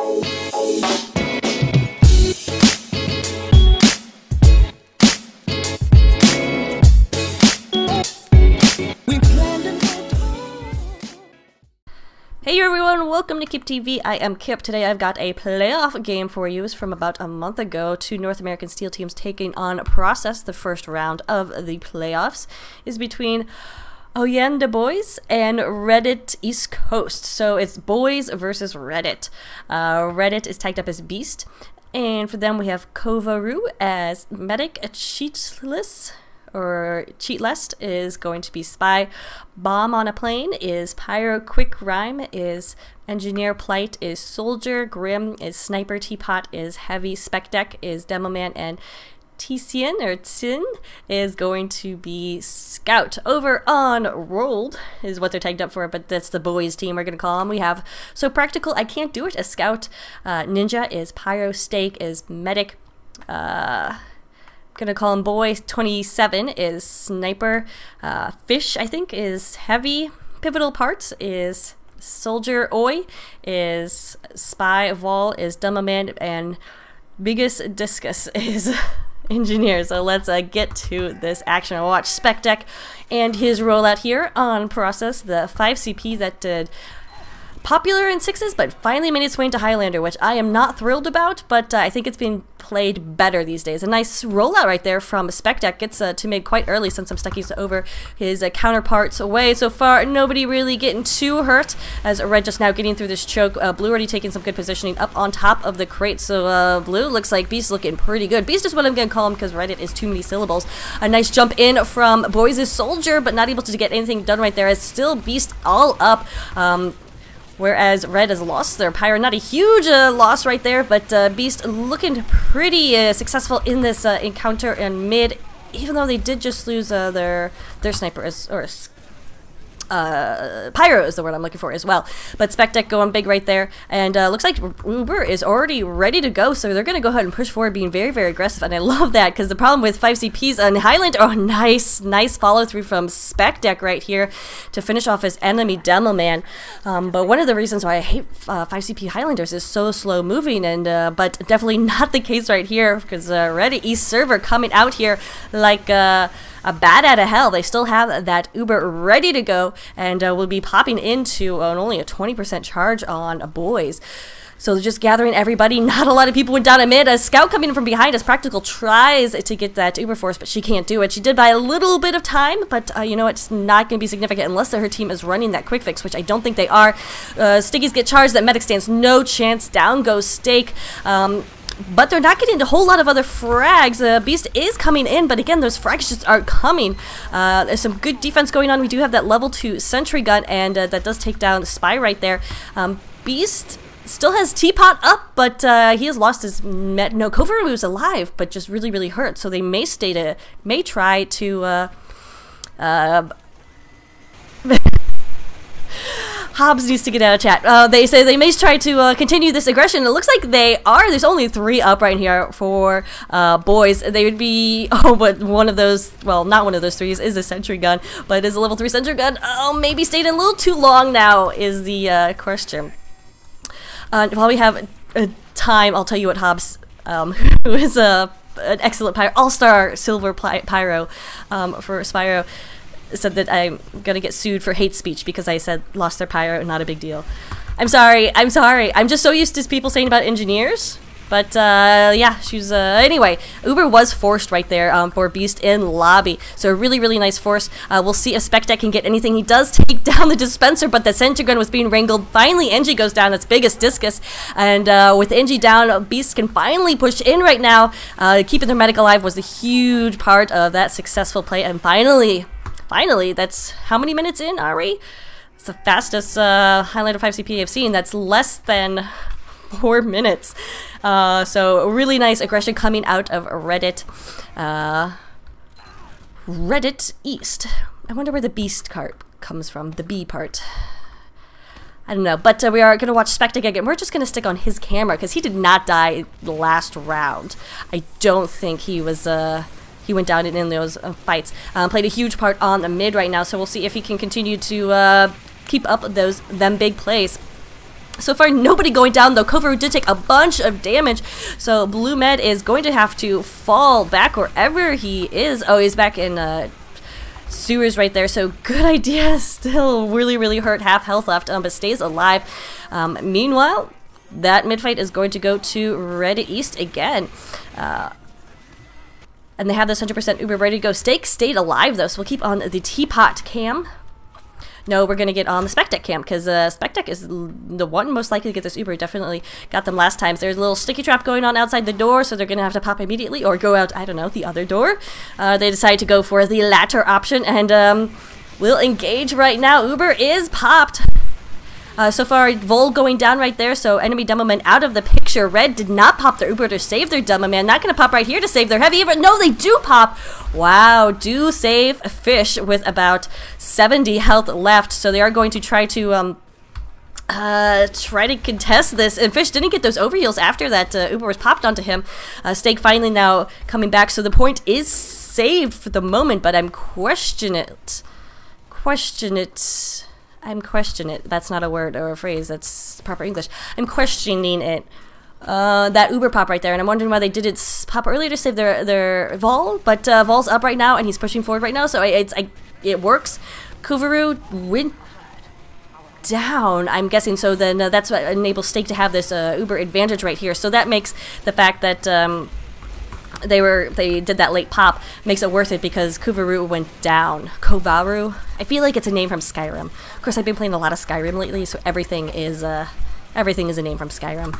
Hey everyone, welcome to Kip TV. I am Kip. Today I've got a playoff game for you. It's from about a month ago. Two North American Steel teams taking on Process. The first round of the playoffs is between the Boyz and Reddit East Coast. So it's Boyz versus Reddit. Reddit is tagged up as Beast. And for them we have Kovaru as Medic. Cheatless is going to be Spy. Bomb on a Plane is Pyro. Quick Rhyme is Engineer. Plight is Soldier. Grim is Sniper. Teapot is Heavy. Spec Deck is Demoman. And Tsin is going to be Scout. Over on Rolled is what they're tagged up for, but that's the Boyz team we're going to call them. We have So Practical, I Can't Do It as Scout. Ninja is Pyro. Stake is Medic. Gonna call him Boy. 27 is Sniper. Fish, I think, is Heavy. Pivotal Parts is Soldier. Oi is Spy. Vol is Dumbaman. And Biggest Discus is Engineer. So let's get to this action. I'll watch Spec Deck and his rollout here on Process, the 5CP that did popular in 6s, but finally made its way into Highlander, which I am not thrilled about, but I think it's been played better these days. A nice rollout right there from Spec Deck. Gets to mid quite early, since I'm stuck over his counterparts away. So far, nobody really getting too hurt, as Red just now getting through this choke. Blue already taking some good positioning up on top of the crate, so Blue looks like Beast looking pretty good. Beast is what I'm going to call him, because Reddit is too many syllables. A nice jump in from Boyz' Soldier, but not able to get anything done right there, as still Beast all up. Whereas Red has lost their Pyro. Not a huge loss right there, but Beast looking pretty successful in this encounter in mid, even though they did just lose their Sniper, Pyro is the word I'm looking for as well. But Spec Deck going big right there, and looks like Uber is already ready to go, so they're going to go ahead and push forward, being very, very aggressive, and I love that, because the problem with 5CPs on Highland, nice follow through from Spec Deck right here to finish off his enemy Demoman. But one of the reasons why I hate 5CP Highlanders is so slow moving, and but definitely not the case right here, because Reddit East server coming out here like a bat out of hell. They still have that Uber ready to go, and will be popping into only a 20% charge on Boyz. So they're just gathering everybody. Not a lot of people went down a mid. A Scout coming in from behind as Practical tries to get that Uber Force, but she can't do it. She did by a little bit of time, but you know, it's not going to be significant unless her team is running that quick fix, which I don't think they are. Stickies get charged. That Medic stands no chance. Down goes Stake. But they're not getting a whole lot of other frags. Beast is coming in, but again, those frags just aren't coming. There's some good defense going on. We do have that level 2 sentry gun, and that does take down the Spy right there. Beast still has Teapot up, but he has lost his no, Kovaru is alive, but just really, really hurt. So they may try to Hobbs needs to get out of chat. They say they may try to continue this aggression. It looks like they are. There's only 3 up right here for Boyz. They would be, but one of those, well, not one of those 3s is a sentry gun, but is a level 3 sentry gun. Maybe stayed in a little too long now is the question. While we have time, I'll tell you what Hobbs, who is an excellent Pyro, all-star silver Pyro for Spyro, said that I'm gonna get sued for hate speech because I said lost their Pyro, not a big deal. I'm sorry. I'm just so used to people saying about engineers. But yeah, she's anyway, Uber was forced right there for Beast in lobby. So a really, really nice force. We'll see if Spec Deck can get anything. He does take down the dispenser, but the sentry gun was being wrangled. Finally, Engie goes down. That's Biggest Discus. And with Engie down, Beast can finally push in right now. Keeping their medic alive was a huge part of that successful play. And finally, that's how many minutes in, Ari? It's the fastest Highlander 5CP I've seen. That's less than 4 minutes. So really nice aggression coming out of Reddit. Reddit East. I wonder where the Beast part comes from. The B part. I don't know, but we are going to watch Spec Deck again. We're just going to stick on his camera because he did not die the last round. I don't think he was... he went down in those fights. Played a huge part on the mid right now, so we'll see if he can continue to keep up them big plays. So far, nobody going down, though. Kovaru did take a bunch of damage, so Blue Med is going to have to fall back wherever he is. Oh, he's back in sewers right there, so good idea. Still really hurt, half health left, but stays alive. Meanwhile, that mid-fight is going to go to Red East again. And they have this 100% Uber ready to go. Stake stayed alive, though, so we'll keep on the Teapot cam. No, we're going to get on the Spec Deck cam, because Spec Deck is the one most likely to get this Uber. Definitely got them last time. So there's a little sticky trap going on outside the door, so they're going to have to pop immediately, or go out, I don't know, the other door. They decide to go for the latter option, and we'll engage right now. Uber is popped. So far, Vol going down right there, so enemy Demoman out of the picture. Red did not pop their Uber to save their Demoman. Not going to pop right here to save their Heavy, but no, they do pop. Wow, do save Fish with about 70 health left, so they are going to try to contest this. And Fish didn't get those overheals after that Uber was popped onto him. Stake finally now coming back, so the point is saved for the moment, but I'm questioning it. I'm questioning it. That's not a word or a phrase. That's proper English. I'm questioning it. That Uber pop right there, and I'm wondering why they didn't pop earlier to save their Vol, but Vol's up right now, and he's pushing forward right now, so it works. Kovaru went down, I'm guessing, so then that's what enables Stake to have this Uber advantage right here, so that makes the fact that they did that late pop makes it worth it, because Kovaru went down. Kovaru? I feel like it's a name from Skyrim. Of course, I've been playing a lot of Skyrim lately, so everything is a name from Skyrim.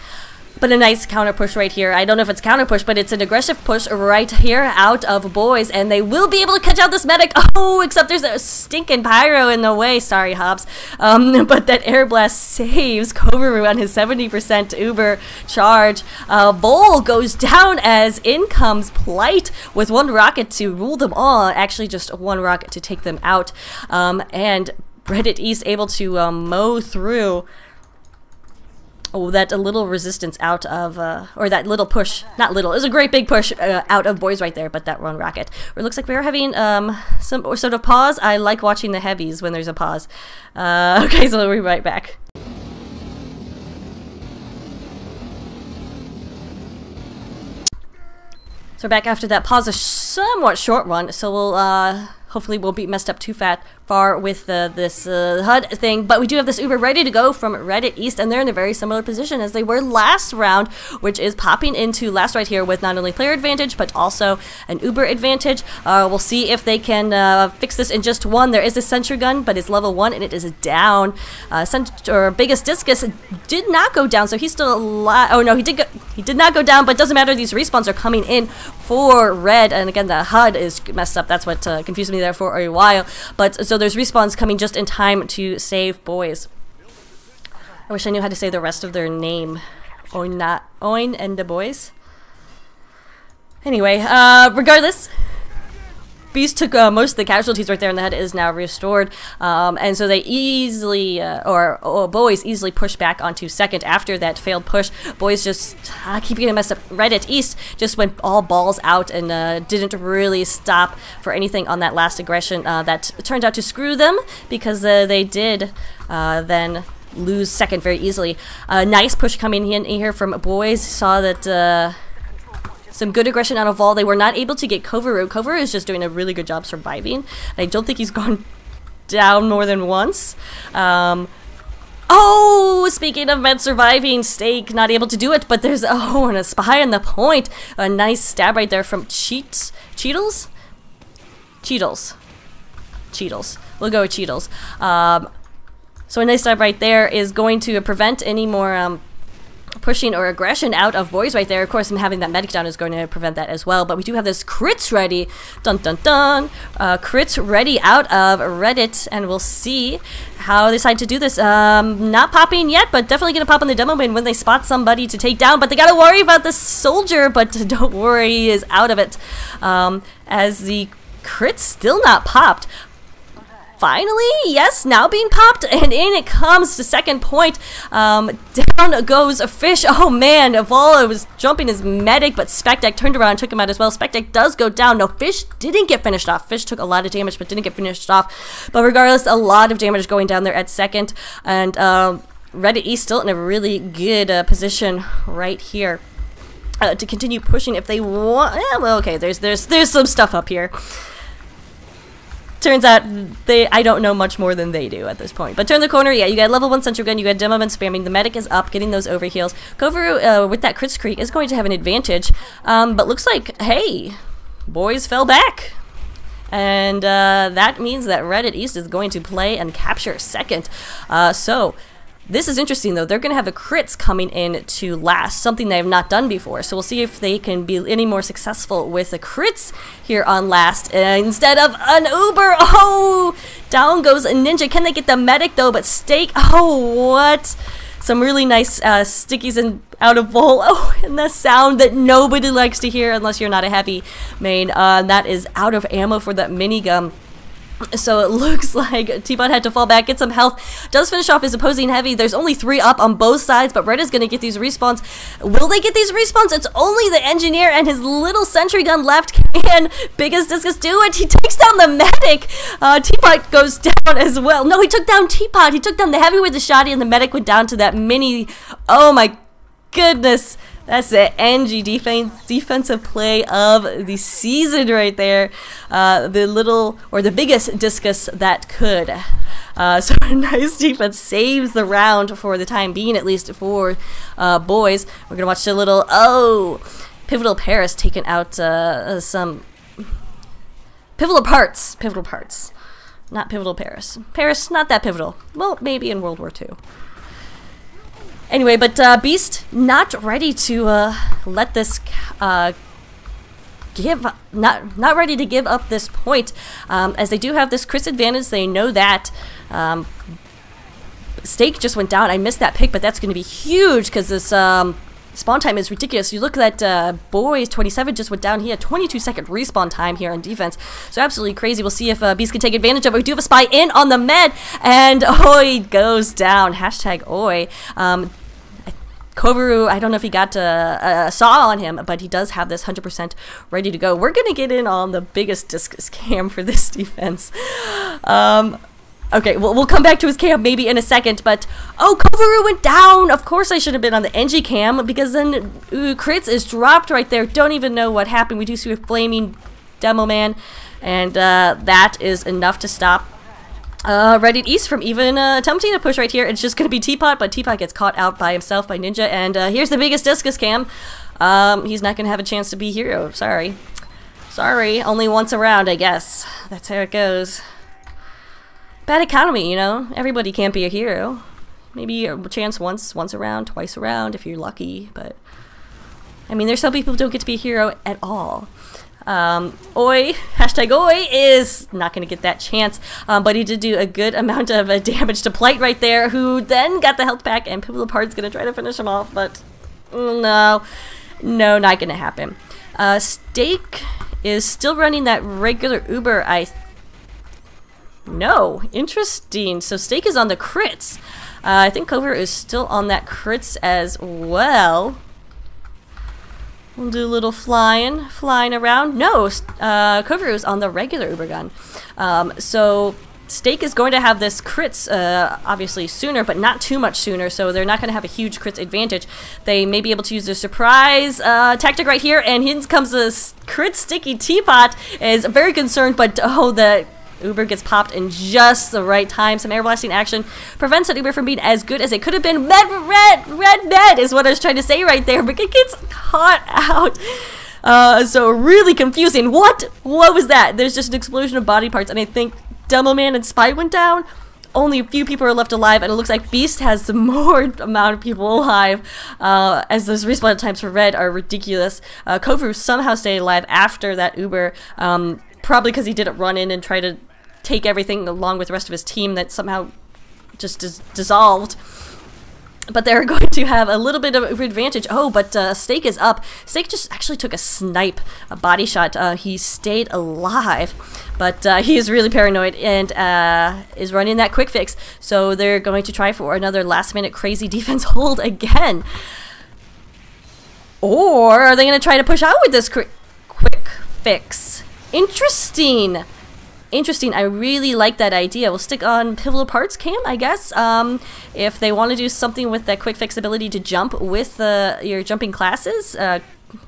But a nice counter push right here. I don't know if it's counter push, but it's an aggressive push right here out of Boyz, and they will be able to catch out this medic. Oh, except there's a stinking pyro in the way. Sorry, Hobbs. But that air blast saves Kovaru on his 70% Uber charge. Vol goes down as in comes Plight with one rocket to rule them all. Actually, just one rocket to take them out. And Reddit East able to mow through. Oh, that little resistance out of, or that little push, not little, it was a great big push out of Boyz right there, but that one rocket. It looks like we're having some sort of pause. I like watching the heavies when there's a pause. Okay, so we'll be right back. So we're back after that pause, a somewhat short one, so we'll, hopefully won't be messed up too far with this HUD thing, but we do have this Uber ready to go from Reddit East, and they're in a very similar position as they were last round, which is popping into last right here with not only player advantage, but also an Uber advantage. We'll see if they can fix this in just one. There is a sentry gun, but it's level 1, and it is down. Biggest Discus did not go down, so he's still alive. Oh no, he did not go down, but doesn't matter, these respawns are coming in for Red, and again, the HUD is messed up. That's what confused me there for a while, but so there's respawns coming just in time to save Boyz. I wish I knew how to say the rest of their name. Oin and the Boyz. Anyway, regardless, Beast took most of the casualties right there, and the HUD is now restored. And so they easily, Boyz easily pushed back onto second after that failed push. Boyz just keep getting messed up. Reddit East just went all balls out and didn't really stop for anything on that last aggression. That turned out to screw them, because they did then lose second very easily. Nice push coming in here from Boyz. Saw that some good aggression out of Vol. They were not able to get Kovaru. Kovaru is just doing a really good job surviving. I don't think he's gone down more than once. Oh, speaking of men surviving, Stake not able to do it, but there's, and a spy on the point. A nice stab right there from Cheetles? Cheetles. We'll go with Cheetles. So a nice stab right there is going to prevent any more pushing or aggression out of Boyz right there. Of course, having that medic down is going to prevent that as well, but we do have this crits ready. Dun dun dun. Crits ready out of Reddit, and we'll see how they decide to do this. Not popping yet, but definitely gonna pop on the demo bin when they spot somebody to take down, but they gotta worry about the soldier, but don't worry, he is out of it. As the crit's still not popped. Finally, yes, now being popped, and in it comes the second point. Down goes a Fish. Oh man, Vol was jumping his medic, but Spectec turned around and took him out as well. Spectec does go down. No, Fish didn't get finished off. Fish took a lot of damage, but didn't get finished off. But regardless, a lot of damage going down there at second, and Reddit East still in a really good position right here to continue pushing if they want. Yeah, well, okay, there's some stuff up here. Turns out I don't know much more than they do at this point. But turn the corner, yeah, you got level 1 Sentry Gun, you got Demoman spamming, the medic is up, getting those overheals. Kovaru, with that crit streak, is going to have an advantage, but looks like, hey, Boyz fell back. And that means that Reddit East is going to play and capture second. So this is interesting, though. They're going to have the crits coming in to last, something they have not done before. So we'll see if they can be any more successful with the crits here on last instead of an Uber. Oh, down goes a Ninja. Can they get the medic, though? But Stake, oh, what? Some really nice stickies and out of bowl. Oh, and the sound that nobody likes to hear unless you're not a heavy main. That is out of ammo for that minigun. So it looks like T-Bot had to fall back, get some health. Does finish off his opposing heavy. There's only 3 up on both sides, but Red is going to get these respawns. Will they get these respawns? It's only the engineer and his little sentry gun left. Can Biggest Discus do it? He takes down the medic. T-Bot goes down as well. No, he took down T-Pot. He took down the heavy with the shotty, and the medic went down to that mini. Oh my goodness. That's the NG defensive play of the season right there. The little, or the biggest discus that could. So a nice defense saves the round for the time being, at least for Boyz. We're going to watch a little, oh, Pivotal Paris taking out some pivotal parts. Not Pivotal Paris. Paris, not that pivotal. Well, maybe in World War II. Anyway, but Beast not ready to let this not ready to give up this point, as they do have this Chris advantage. They know that. Stake just went down. I missed that pick, but that's going to be huge because this spawn time is ridiculous. You look at Boyz 27 just went down. He had 22-second respawn time here on defense. So absolutely crazy. We'll see if Beast can take advantage of it. We do have a spy in on the med, and Oi goes down. Hashtag Oi. Kovaru, I don't know if he got a saw on him, but he does have this 100% ready to go. We're going to get in on the biggest discus cam for this defense. Okay, we'll come back to his cam maybe in a second, but oh, Kovaru went down. Of course I should have been on the NG cam, because then crits is dropped right there. Don't even know what happened. We do see a flaming demo man, and that is enough to stop Reddit East from even attempting to push right here. It's just going to be T-Pot, but T-Pot gets caught out by himself by Ninja, and here's the biggest discus cam. He's not going to have a chance to be hero. Sorry, only once around, I guess. That's how it goes. Bad economy, you know. Everybody can't be a hero. Maybe a chance once around, twice around if you're lucky, but I mean, there's some people who don't get to be a hero at all. Oi, hashtag Oi is not going to get that chance, but he did do a good amount of damage to Plight right there, who then got the health back, and Pivotal Part's going to try to finish him off, but no, not going to happen. Stake is still running that regular Uber, no, interesting. So Stake is on the crits. I think Kovaru is still on that crits as well. We'll do a little flying around. No, Kovaru is on the regular Uber gun. So Stake is going to have this crits obviously sooner, but not too much sooner, so they're not going to have a huge crits advantage. They may be able to use their surprise tactic right here, and here comes a crit sticky Teapot. Is very concerned, but oh, the Uber gets popped in just the right time. Some air blasting action prevents that Uber from being as good as it could have been. Red med is what I was trying to say right there, but it gets caught out. So really confusing. What was that? There's just an explosion of body parts, and I think Demo Man and Spy went down. Only a few people are left alive, and it looks like Beast has the more amount of people alive, as those respawn times for Red are ridiculous. Kovaru somehow stayed alive after that Uber, probably because he didn't run in and try to take everything along with the rest of his team that somehow just dissolved. But they're going to have a little bit of advantage. Oh, but Stake is up. Stake just actually took a body shot. He stayed alive, but he is really paranoid and is running that quick fix. So they're going to try for another last-minute crazy defense hold again. Or are they going to try to push out with this quick fix? Interesting. interesting. I really like that idea. We'll stick on Pivotal Parts Cam, I guess. If they want to do something with that quick fix ability to jump with your jumping classes,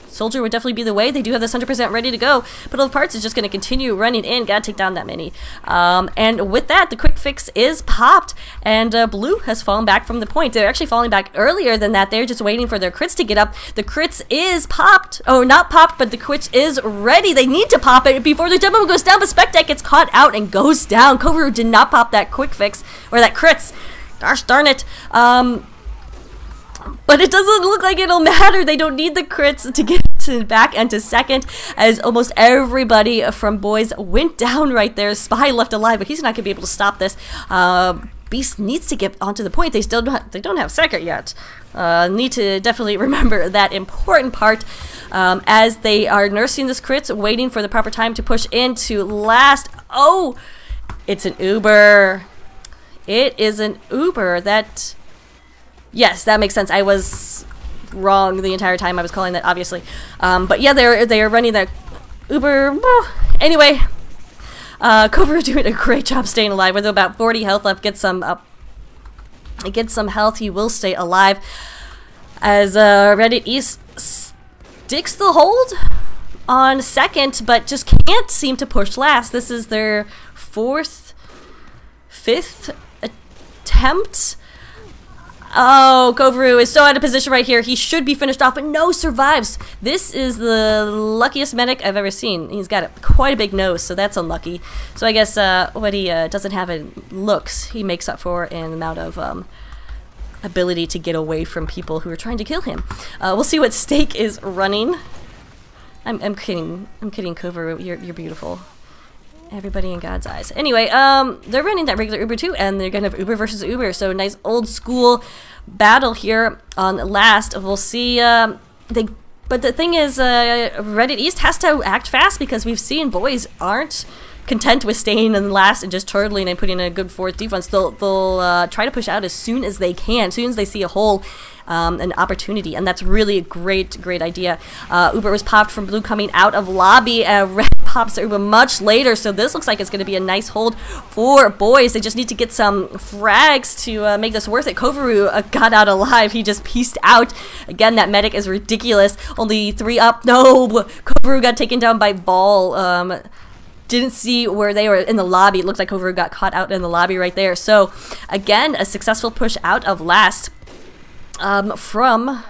Soldier would definitely be the way. They do have this 100% ready to go. Pivotal Parts is just going to continue running in. Gotta take down that mini. And with that, the quick fix is popped, and Blue has fallen back from the point. They're actually falling back earlier than that. They're just waiting for their crits to get up. The crits is popped. Oh, not popped, but the crit is ready. They need to pop it before the jump goes down, but Spectek gets caught out and goes down. Kovaru did not pop that quick fix, or that crits. Gosh darn it. But it doesn't look like it'll matter. They don't need the crits to get back into second, as almost everybody from Boyz went down right there. Spy left alive, but he's not going to be able to stop this. Beast needs to get onto the point. They don't have second yet. Need to definitely remember that important part as they are nursing this crits, waiting for the proper time to push into last. Oh, it's an Uber. It is an Uber. That... Yes, that makes sense. I was wrong the entire time. I was calling that, obviously. But yeah, they are running that Uber. Anyway, Kovaru doing a great job staying alive with about 40 health left. Get some health. He will stay alive as Reddit East sticks the hold on second, but just can't seem to push last. This is their fifth attempt. Oh, Kovaru is so out of position right here. He should be finished off, but no, survives. This is the luckiest medic I've ever seen. He's got quite a big nose, so that's unlucky. So I guess what he doesn't have in looks, he makes up for in amount of ability to get away from people who are trying to kill him. We'll see what Stake is running. I'm kidding. I'm kidding, Kovaru. You're beautiful. Everybody in God's eyes. Anyway, they're running that regular Uber too, and they're gonna have Uber versus Uber. So nice old school battle here on last. We'll see. But the thing is, Reddit East has to act fast because we've seen Boyz aren't content with staying in last and just turtling and putting in a good fourth defense. They'll try to push out as soon as they can, as soon as they see a hole. An opportunity, and that's really a great idea. Uber was popped from Blue coming out of lobby. Red pops Uber much later, so this looks like it's going to be a nice hold for Boyz. They just need to get some frags to make this worth it. Kovaru got out alive. He just pieced out. Again, that medic is ridiculous. Only 3 up. No, Kovaru got taken down by Ball. Didn't see where they were in the lobby. It looks like Kovaru got caught out in the lobby right there. So again, a successful push out of last. From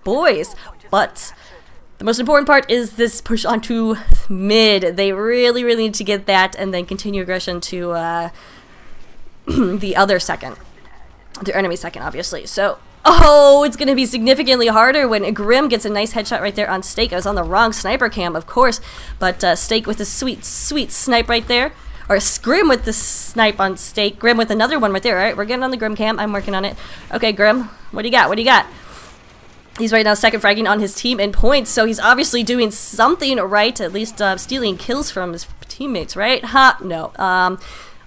Boyz, but the most important part is this push onto mid. They really need to get that and then continue aggression to the other second, their enemy second, obviously. So, oh, it's going to be significantly harder when Grim gets a nice headshot right there on Stake. I was on the wrong sniper cam, of course, but Stake with a sweet snipe right there. Or Grim with the snipe on Stake. Grim with another one right there. Alright, we're getting on the Grim cam. I'm working on it. Okay, Grim, what do you got? What do you got? He's right now second fragging on his team in points, so he's obviously doing something right. At least stealing kills from his teammates, right? No.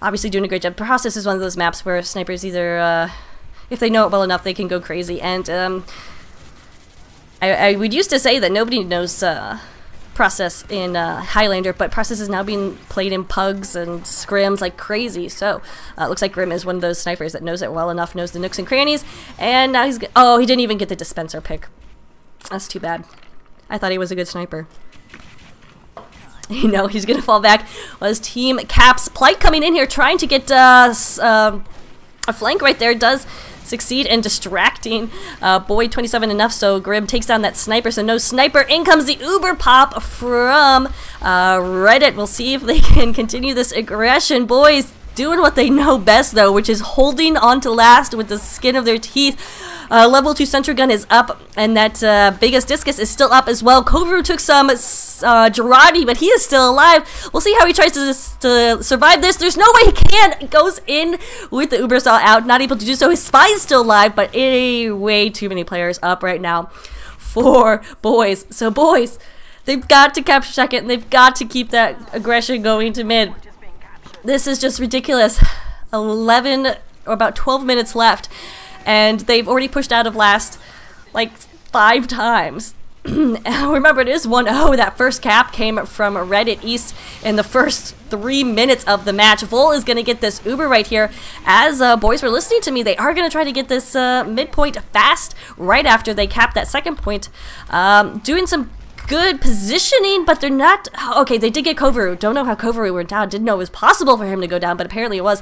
Obviously doing a great job. Process is one of those maps where snipers either, if they know it well enough, they can go crazy. And I would used to say that nobody knows Process in Highlander, but Process is now being played in pugs and scrims like crazy. So looks like Grim is one of those snipers that knows it well enough, knows the nooks and crannies, and now he's oh, he didn't even get the dispenser pick. That's too bad. I thought he was a good sniper. You know, he's gonna fall back. Well, his team caps. Plight coming in here trying to get a flank right there. Does succeed in distracting Boy 27 enough, so Grim takes down that sniper, so no sniper. In comes the Uber pop from Reddit. We'll see if they can continue this aggression. Boyz doing what they know best though, which is holding on to last with the skin of their teeth. Level 2 sentry gun is up, and that biggest discus is still up as well. Kovaru took some Girardi, but he is still alive. We'll see how he tries to survive this. There's no way he can. It goes in with the Uber saw out, not able to do so. His spy is still alive, but way too many players up right now for Boyz. So Boyz, they've got to capture second. They've got to keep that aggression going to mid. This is just ridiculous. 11 or about 12 minutes left. And they've already pushed out of last like 5 times. Remember, it is 1-0. That first cap came from Reddit East in the first 3 minutes of the match. Vol is going to get this Uber right here. As Boyz were listening to me, they are going to try to get this midpoint fast right after they cap that second point. Doing some good positioning, but they're not. Okay, they did get Kovaru. Don't know how Kovaru went down. Didn't know it was possible for him to go down, but apparently it was.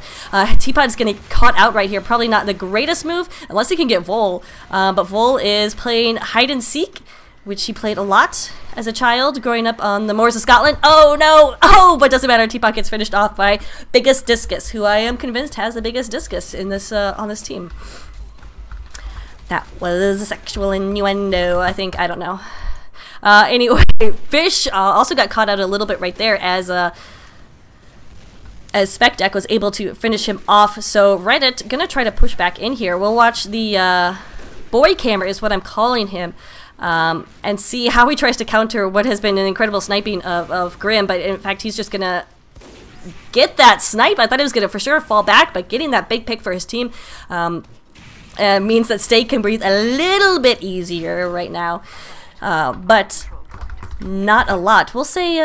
Teapot is going to get caught out right here. Probably not the greatest move, unless he can get Vol. But Vol is playing hide and seek, which he played a lot as a child growing up on the moors of Scotland. Oh no! Oh, but doesn't matter. Teapot gets finished off by Biggest Discus, who I am convinced has the biggest discus in this on this team. That was a sexual innuendo, I think. I don't know. Anyway, Fish also got caught out a little bit right there as SpecDeck was able to finish him off. So Reddit gonna try to push back in here. We'll watch the boy camera is what I'm calling him, and see how he tries to counter what has been an incredible sniping of Grim. But in fact, he's just gonna get that snipe. I thought he was gonna for sure fall back, but getting that big pick for his team means that Steak can breathe a little bit easier right now. But not a lot. We'll see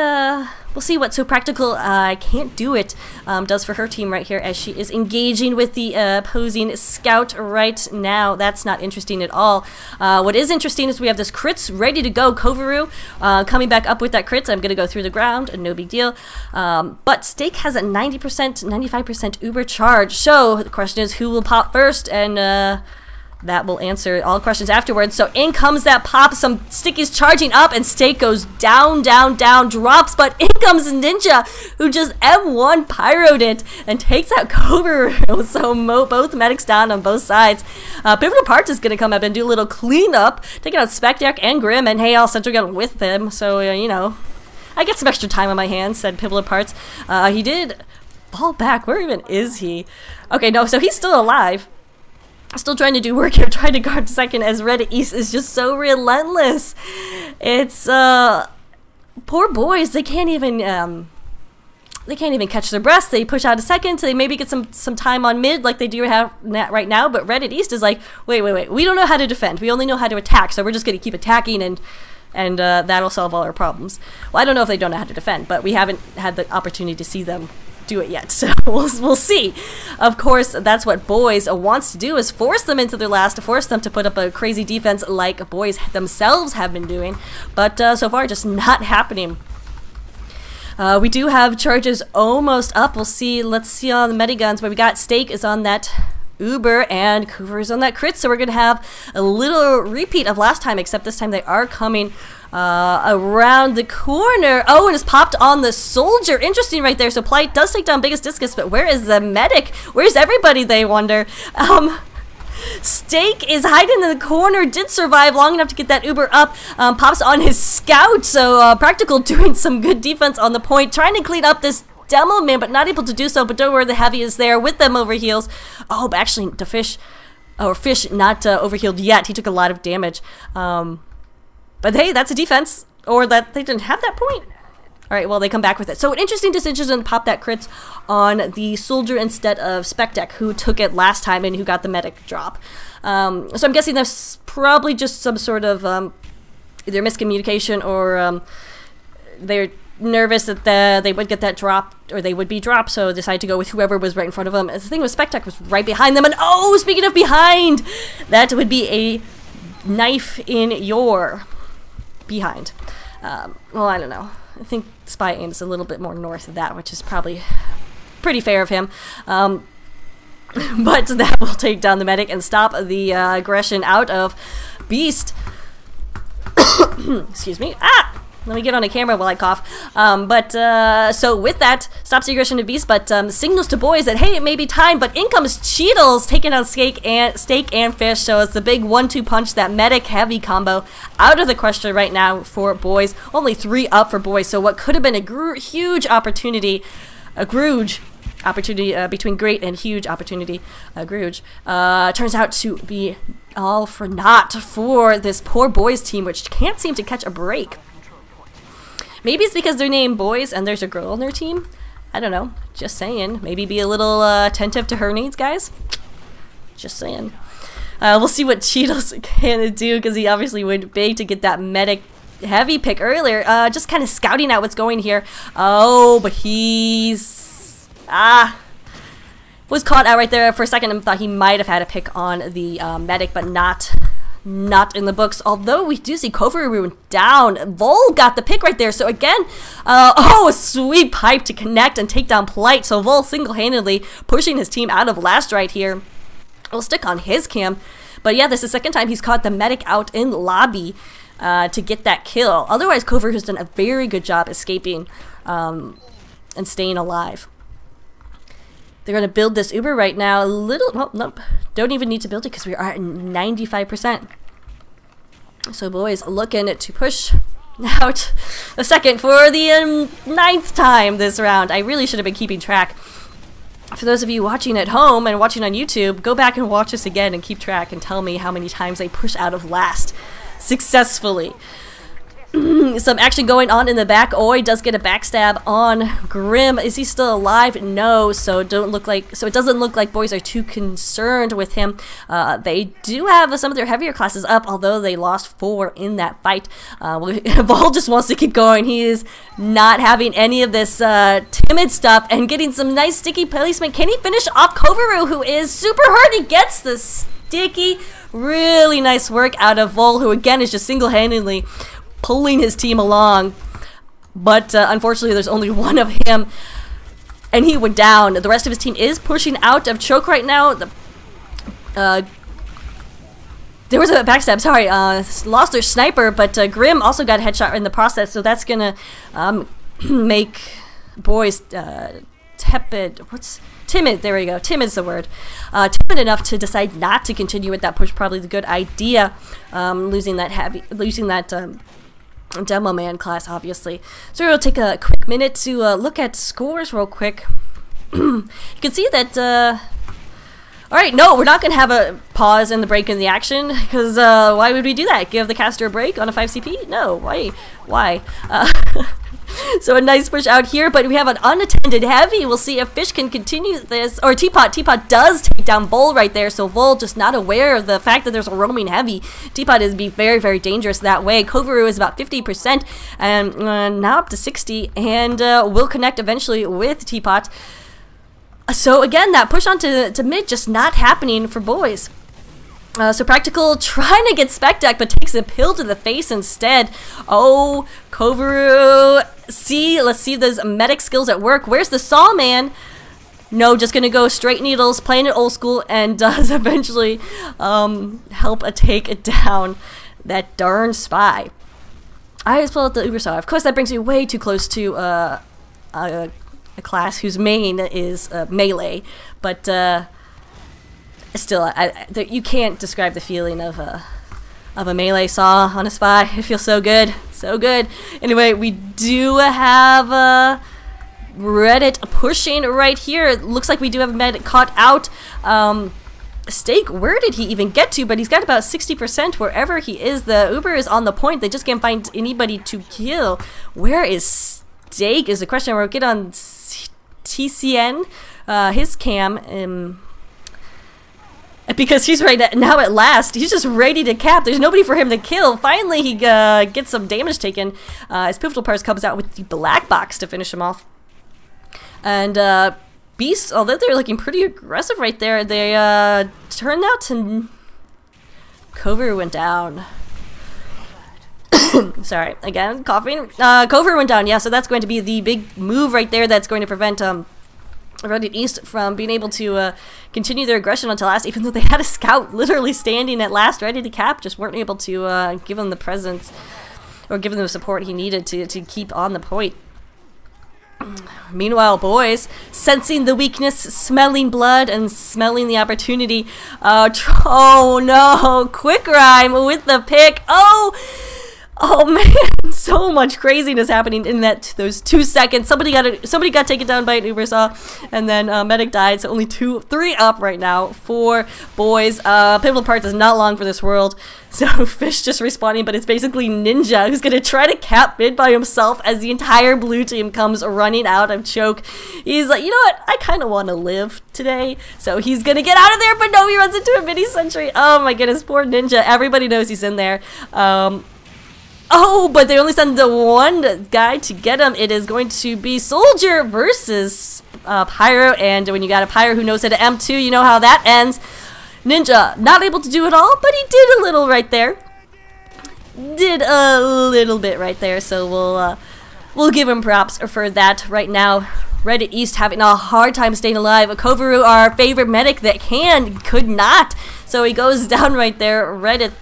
what So Practical I Can't Do It does for her team right here as she is engaging with the opposing scout right now. That's not interesting at all. What is interesting is we have this crits ready to go. Kovaru coming back up with that crits. I'm going to go through the ground, no big deal. But Steak has a 90%, 95% Uber charge. So the question is who will pop first, and that will answer all questions afterwards. So in comes that pop, some stickies charging up, and Steak goes down, down, down, drops, but in comes Ninja, who just M1 pyroed it and takes out Kovaru. So both medics down on both sides. Pivotal Parts is going to come up and do a little cleanup, taking out SpecDeck and Grim, and hey, I'll Central Gun with them, so you know, I get some extra time on my hands, said Pivotal Parts. He did fall back. Where even is he? Okay, no, so he's still alive. Still trying to do work here, trying to guard second as Red East is just so relentless. It's poor Boyz. They can't even catch their breath. They push out a second, so they maybe get some time on mid like they do have right now. But Red East is like, wait, we don't know how to defend. We only know how to attack. So we're just gonna keep attacking, and that'll solve all our problems. Well, I don't know if they don't know how to defend, but we haven't had the opportunity to see them do it yet, so we'll see. Of course, that's what Boyz wants to do, is force them into their last, to force them to put up a crazy defense like Boyz themselves have been doing, but so far just not happening. We do have charges almost up. We'll see. Let's see on the mediguns where we got Steak is on that Uber and Coover's on that crit, so we're gonna have a little repeat of last time, except this time they are coming around the corner. Oh, and it's popped on the soldier. Interesting right there. So Plight does take down Biggest Discus, but where is the medic? Where's everybody, they wonder? Steak is hiding in the corner, did survive long enough to get that Uber up, pops on his scout, so Practical doing some good defense on the point, trying to clean up this demo man, but not able to do so. But don't worry, the heavy is there with them over heals. Oh, but actually the Fish not overhealed yet. He took a lot of damage. But hey, that's a defense, or that they didn't have that point. All right, well, they come back with it. So an interesting decision to pop that crits on the soldier instead of SpecDeck, who took it last time and who got the medic drop. So I'm guessing there's probably just some sort of either miscommunication or they're nervous that they would get that drop, or they would be dropped, so decided to go with whoever was right in front of them. The thing with SpecDeck was right behind them, and oh, speaking of behind, that would be a knife in your behind. Well, I don't know. I think Spy aims a little bit more north of that, which is probably pretty fair of him. But that will take down the medic and stop the aggression out of Beast. Excuse me. Ah! Let me get on a camera while I cough. So with that, stops the aggression of Beast, but signals to Boyz that, hey, it may be time, but in comes Cheetos, taking out Steak and Fish, so it's the big 1-2 punch, that medic-heavy combo, out of the question right now for Boyz. Only 3 up for Boyz, so what could have been a huge opportunity, a Grooge opportunity, between great and huge opportunity, Grooge, turns out to be all for naught for this poor Boyz team, which can't seem to catch a break. Maybe it's because they're named Boyz and there's a girl on their team. I don't know. Just saying. Maybe be a little attentive to her needs, guys. Just saying. We'll see what Cheetos can do, because he obviously went big to get that medic heavy pick earlier, just kind of scouting out what's going here. Oh, but he's was caught out right there for a second and thought he might have had a pick on the medic, but not in the books. Although we do see Kovaru down. Vol got the pick right there. So again, a sweet pipe to connect and take down Polite. So Vol single-handedly pushing his team out of last right here. We'll stick on his cam. But yeah, this is the second time he's caught the medic out in lobby to get that kill. Otherwise, Kovaru has done a very good job escaping and staying alive. They're going to build this Uber right now. A little, well, nope, don't even need to build it because we are at 95%. So Boyz looking to push out a second for the 9th time this round. I really should have been keeping track. For those of you watching at home and watching on YouTube, go back and watch this again and keep track and tell me how many times they push out of last successfully. Some action going on in the back. Oi does get a backstab on Grim. Is he still alive? No. So it doesn't look like Boyz are too concerned with him. They do have some of their heavier classes up, although they lost 4 in that fight. Vol just wants to keep going. He is not having any of this timid stuff and getting some nice sticky placement. Can he finish off Kovaru, who is super hurt? He gets the sticky. Really nice work out of Vol, who again is just single-handedly pulling his team along, but unfortunately there's only one of him and he went down. The rest of his team is pushing out of choke right now. There was a backstab, sorry, lost their sniper, but Grim also got a headshot in the process, so that's gonna make Boyz timid, there we go, timid's the word. Timid enough to decide not to continue with that push, probably the good idea, losing that demo man class, obviously. So we'll take a quick minute to look at scores real quick. You can see that alright, no, we're not gonna have a pause in the break in the action, because why would we do that? Give the caster a break on a 5 CP? No, why? So a nice push out here, but we have an unattended heavy. We'll see if Fish can continue this, or Teapot. Teapot does take down Vol right there, so Vol just not aware of the fact that there's a roaming heavy. Teapot is be very, very dangerous that way. Kovaru is about 50% and now up to 60, and will connect eventually with Teapot. So again, that push on to mid just not happening for Boyz. So Practical trying to get spec deck, but takes a pill to the face instead. Oh, Kovaru. Let's see those medic skills at work. Where's the Saw Man? No, just gonna go straight needles, playing it old school, and does eventually help take down that darn spy. I just pulled out the Uber Saw. Of course, that brings me way too close to a class whose main is melee, but still, you can't describe the feeling of a melee saw on a spy. It feels so good, so good. Anyway, we do have Reddit pushing right here. It looks like we do have a med caught out. Stake, where did he even get to? But he's got about 60% wherever he is. The Uber is on the point. They just can't find anybody to kill. Where is Stake is the question. We'll get on TCN, his cam. Because he's right now at last, he's just ready to cap. There's nobody for him to kill. Finally, he gets some damage taken. His pivotal parts comes out with the black box to finish him off. And Beast, although they're looking pretty aggressive right there, they turned out to... Kovaru went down. Sorry, again, coughing. Kovaru went down, yeah, so that's going to be the big move right there that's going to prevent Reddit East from being able to continue their aggression until last, even though they had a scout literally standing at last ready to cap, just weren't able to give him the presence or give him the support he needed to keep on the point. Meanwhile, Boyz, sensing the weakness, smelling blood, and smelling the opportunity. Oh no, Quick Rhyme with the pick. Oh man, so much craziness happening in those 2 seconds. Somebody got taken down by an Uber Saw, and then Medic died. So only 3 up right now for Boyz. Pivotal Parts is not long for this world. So Fish just respawning, but it's basically Ninja who's gonna try to cap mid by himself as the entire blue team comes running out of choke. He's like, you know what? I kind of want to live today, so he's gonna get out of there. But no, he runs into a mini sentry. Oh my goodness, poor Ninja. Everybody knows he's in there. Oh, but they only send the one guy to get him. It is going to be Soldier versus Pyro, and when you got a Pyro who knows how to M2, you know how that ends. Ninja, not able to do it all, but he did a little right there. Did a little bit right there, so we'll give him props for that right now. Reddit East having a hard time staying alive. Kovaru, our favorite medic that could not. So he goes down right there. Reddit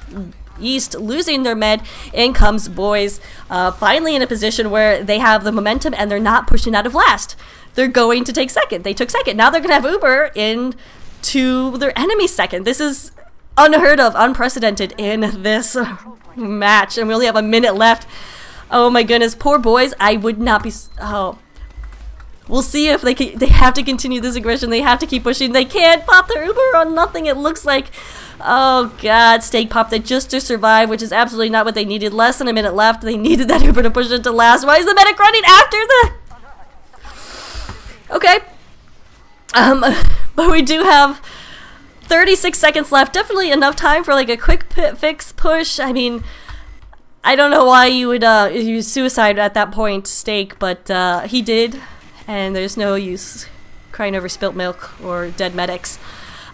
East losing their med. In comes Boyz. Finally in a position where they have the momentum and they're not pushing out of last. They're going to take second. They took second. Now they're going to have Uber into their enemy second. This is unheard of, unprecedented in this match. And we only have a minute left. Oh my goodness. Poor Boyz. I would not be... Oh. We'll see if they have to continue this aggression. They have to keep pushing. They can't pop their Uber on nothing, it looks like. Oh god, Steak popped it just to survive, which is absolutely not what they needed. Less than a minute left. They needed that Uber to push it to last. Why is the medic running after the... Okay. But we do have 36 seconds left. Definitely enough time for like a quick fix push. I mean... I don't know why you would use suicide at that point, Steak, but he did. And there's no use crying over spilt milk or dead medics.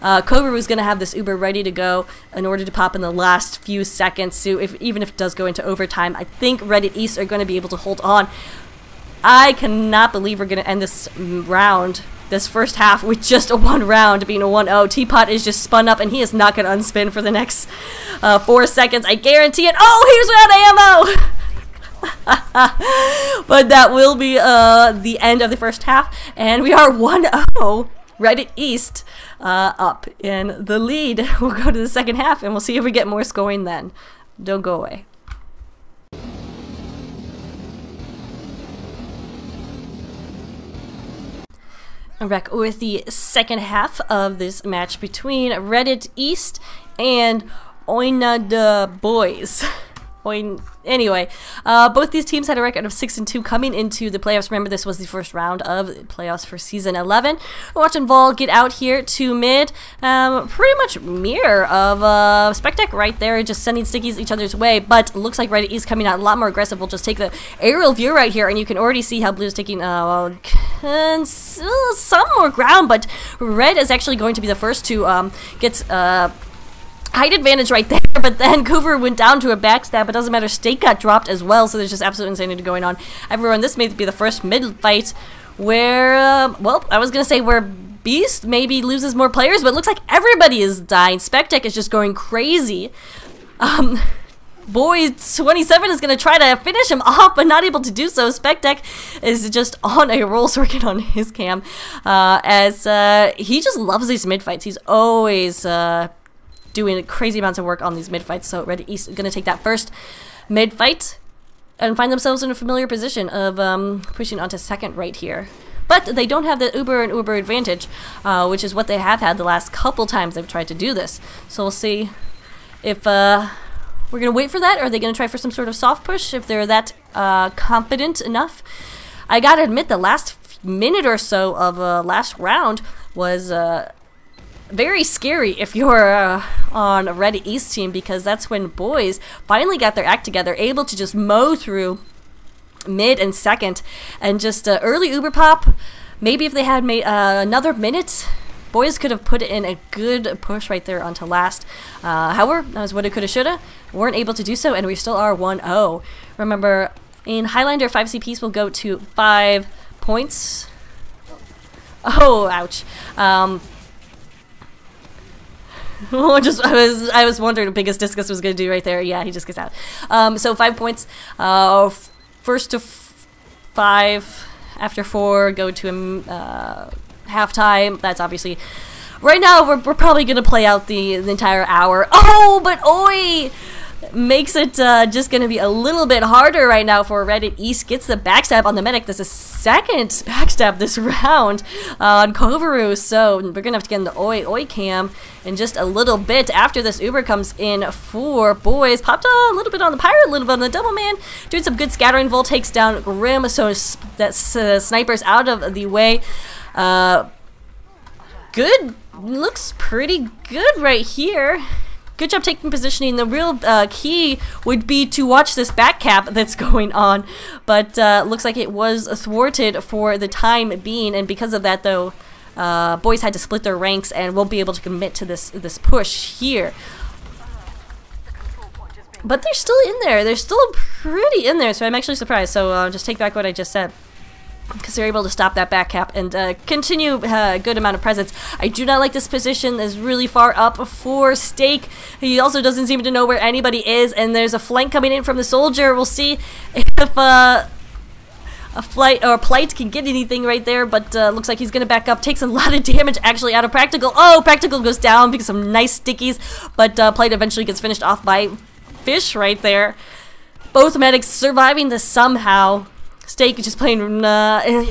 Kovaru was going to have this Uber ready to go in order to pop in the last few seconds. So even if it does go into overtime, I think Reddit East are going to be able to hold on. I cannot believe we're going to end this round, this first half, with just a one round being a 1-0. Teapot is just spun up and he is not going to unspin for the next 4 seconds. I guarantee it. Oh, here's out of ammo! But that will be the end of the first half, and we are 1-0. Reddit East up in the lead. We'll go to the second half, and we'll see if we get more scoring then. Don't go away. I'm back with the second half of this match between Reddit East and Oina the Boyz. Anyway, both these teams had a record of 6-2 coming into the playoffs. Remember, this was the first round of the playoffs for season 11. We're watching Vol get out here to mid. Pretty much mirror of Spectec right there, just sending stickies each other's way. But looks like Reddit is coming out a lot more aggressive. We'll just take the aerial view right here, and you can already see how Blue is taking some more ground. But Red is actually going to be the first to get... height advantage right there, but then Kovaru went down to a backstab. It doesn't matter, Steak got dropped as well, so there's just absolute insanity going on. Everyone, this may be the first mid-fight where, well, I was gonna say where Beast maybe loses more players, but it looks like everybody is dying. Spectec is just going crazy. Boyz 27 is going to try to finish him off, but not able to do so. Spectec is just on a roll, working on his cam, as he just loves these mid-fights. He's always... doing crazy amounts of work on these mid-fights, so Reddit East is going to take that first mid-fight and find themselves in a familiar position of pushing onto second right here. But they don't have the Uber and Uber advantage, which is what they have had the last couple times they've tried to do this. So we'll see if we're going to wait for that, or are they going to try for some sort of soft push if they're that confident enough. I gotta admit, the last minute or so of last round was... very scary if you're on a Reddit East team, because that's when Boyz finally got their act together, able to just mow through mid and second, and just early Uber pop. Maybe if they had made another minute, Boyz could have put in a good push right there onto last. However, that was what it coulda, shoulda. Weren't able to do so, and we still are 1-0. Remember, in Highlander, 5 CPs will go to 5 points. Oh, ouch. I was wondering what Biggest Discus was going to do right there. Yeah, he just gets out. So 5 points. First to 5. After 4, go to halftime. That's obviously... Right now, we're probably going to play out the entire hour. Oh, but Oi! Makes it just going to be a little bit harder right now for Reddit East. Gets the backstab on the medic. That's a second backstab this round on Kovaru. So we're going to have to get in the Oi cam in just a little bit after this Uber comes in for Boyz. Popped a little bit on the Pirate, a little bit on the Double Man. Doing some good scattering. Vol takes down Grim, so that sniper's out of the way. Good. Looks pretty good right here. good job taking positioning. The real key would be to watch this back cap that's going on, but looks like it was thwarted for the time being, and because of that, though, Boyz had to split their ranks and won't be able to commit to this push here. But they're still in there. They're still pretty in there, so I'm actually surprised. So I'll just take back what I just said, because they're able to stop that back cap and continue a good amount of presence. I do not like this position. It's really far up for Stake. He also doesn't seem to know where anybody is, and there's a flank coming in from the soldier. We'll see if a flight or a Plight can get anything right there, but looks like he's gonna back up. Takes a lot of damage actually out of Practical. Oh, Practical goes down because of some nice stickies, but Plight eventually gets finished off by Fish right there. Both medics surviving this somehow. Stake just playing